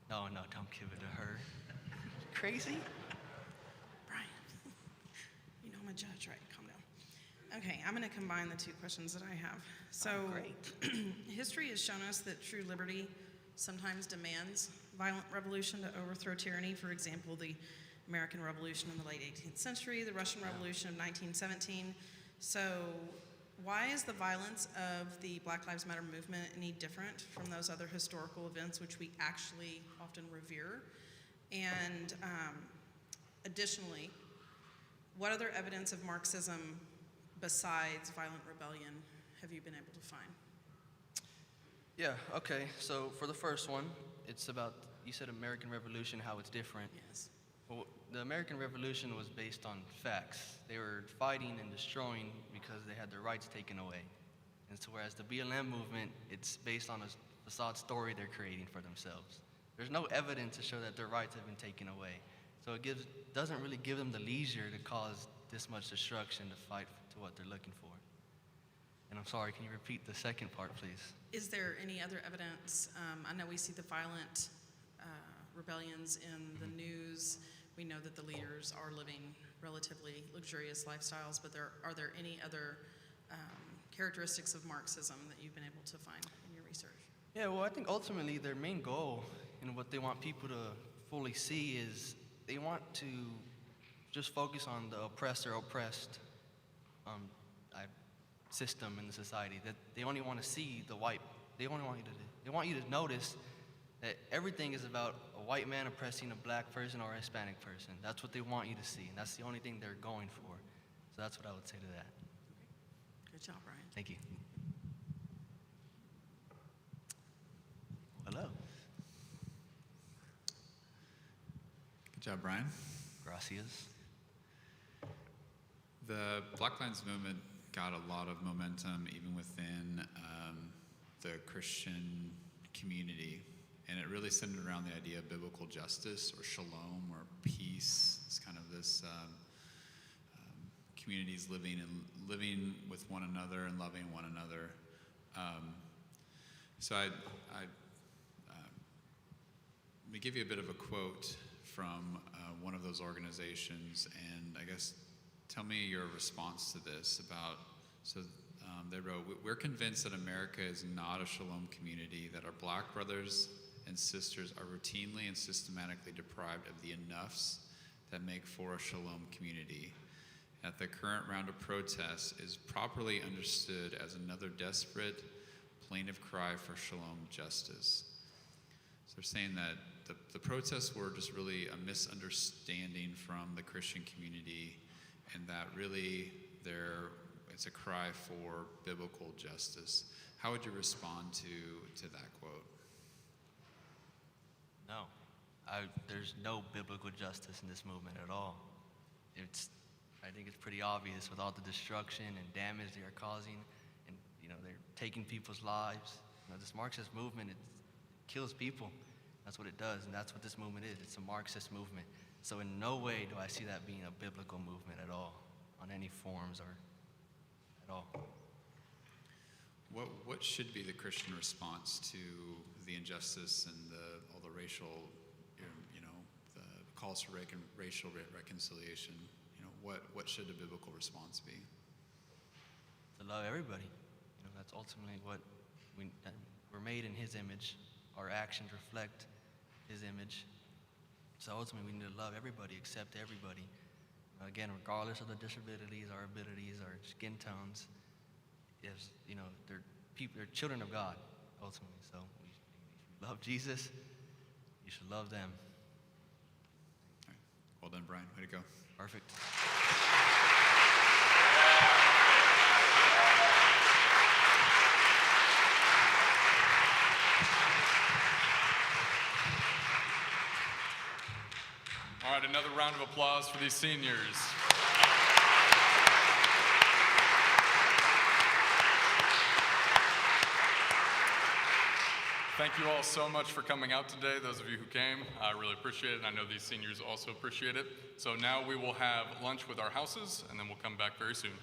No, don't give it to her. Crazy? Brian, I'm a judge, right? Calm down. Okay, I'm going to combine the two questions that I have. So, Great. History has shown us that true liberty sometimes demands violent revolution to overthrow tyranny. For example, the American Revolution in the late 18th century, the Russian Revolution of 1917. So, why is the violence of the Black Lives Matter movement any different from those other historical events which we actually often revere? And additionally, what other evidence of Marxism besides violent rebellion have you been able to find? Yeah, okay. So for the first one, it's about, you said American Revolution, how it's different. Yes. Well, the American Revolution was based on facts. They were fighting and destroying because they had their rights taken away. And so whereas the BLM movement, it's based on a facade story they're creating for themselves. There's no evidence to show that their rights have been taken away. So it doesn't really give them the leisure to cause this much destruction to fight to what they're looking for. And I'm sorry, can you repeat the second part, please? Is there any other evidence? I know we see the violent rebellions in the news. We know that the leaders are living relatively luxurious lifestyles, but are there any other characteristics of Marxism that you've been able to find in your research? Yeah, well, I think ultimately their main goal and what they want people to fully see is they want to just focus on the oppressed system in the society. That they only want to see the white. They want you to notice that everything is about a white man oppressing a black person or a Hispanic person. That's what they want you to see, and that's the only thing they're going for. So that's what I would say to that. Good job, Brian. Thank you. Hello. Good job, Brian. Gracias. The Black Lives Movement got a lot of momentum even within the Christian community, and it really centered around the idea of biblical justice or shalom or peace. It's kind of this communities living with one another and loving one another. So let me give you a bit of a quote from one of those organizations, and I guess tell me your response to this about, they wrote, "We're convinced that America is not a shalom community, that our black brothers and sisters are routinely and systematically deprived of the enoughs that make for a shalom community. That the current round of protests is properly understood as another desperate plaintive cry for shalom justice." So they're saying that the protests were just really a misunderstanding from the Christian community, and that really it's a cry for biblical justice. How would you respond to that quote? No, there's no biblical justice in this movement at all. I think it's pretty obvious with all the destruction and damage they are causing, and they're taking people's lives. This Marxist movement, it kills people. That's what it does, and that's what this movement is. It's a Marxist movement. So in no way do I see that being a biblical movement at all, on any forms or at all. What should be the Christian response to the injustice and all the racial, the calls for racial reconciliation? What should the biblical response be? To love everybody. That's ultimately what we're made in His image. Our actions reflect His image. So ultimately, we need to love everybody, accept everybody. Again, regardless of the disabilities, our abilities, our skin tones, they're people, they're children of God, ultimately. So if you love Jesus, you should love them. All right. Well done, Brian. Way to go. Perfect. All right, another round of applause for these seniors. Thank you all so much for coming out today, those of you who came. I really appreciate it, and I know these seniors also appreciate it. So now we will have lunch with our houses, and then we'll come back very soon.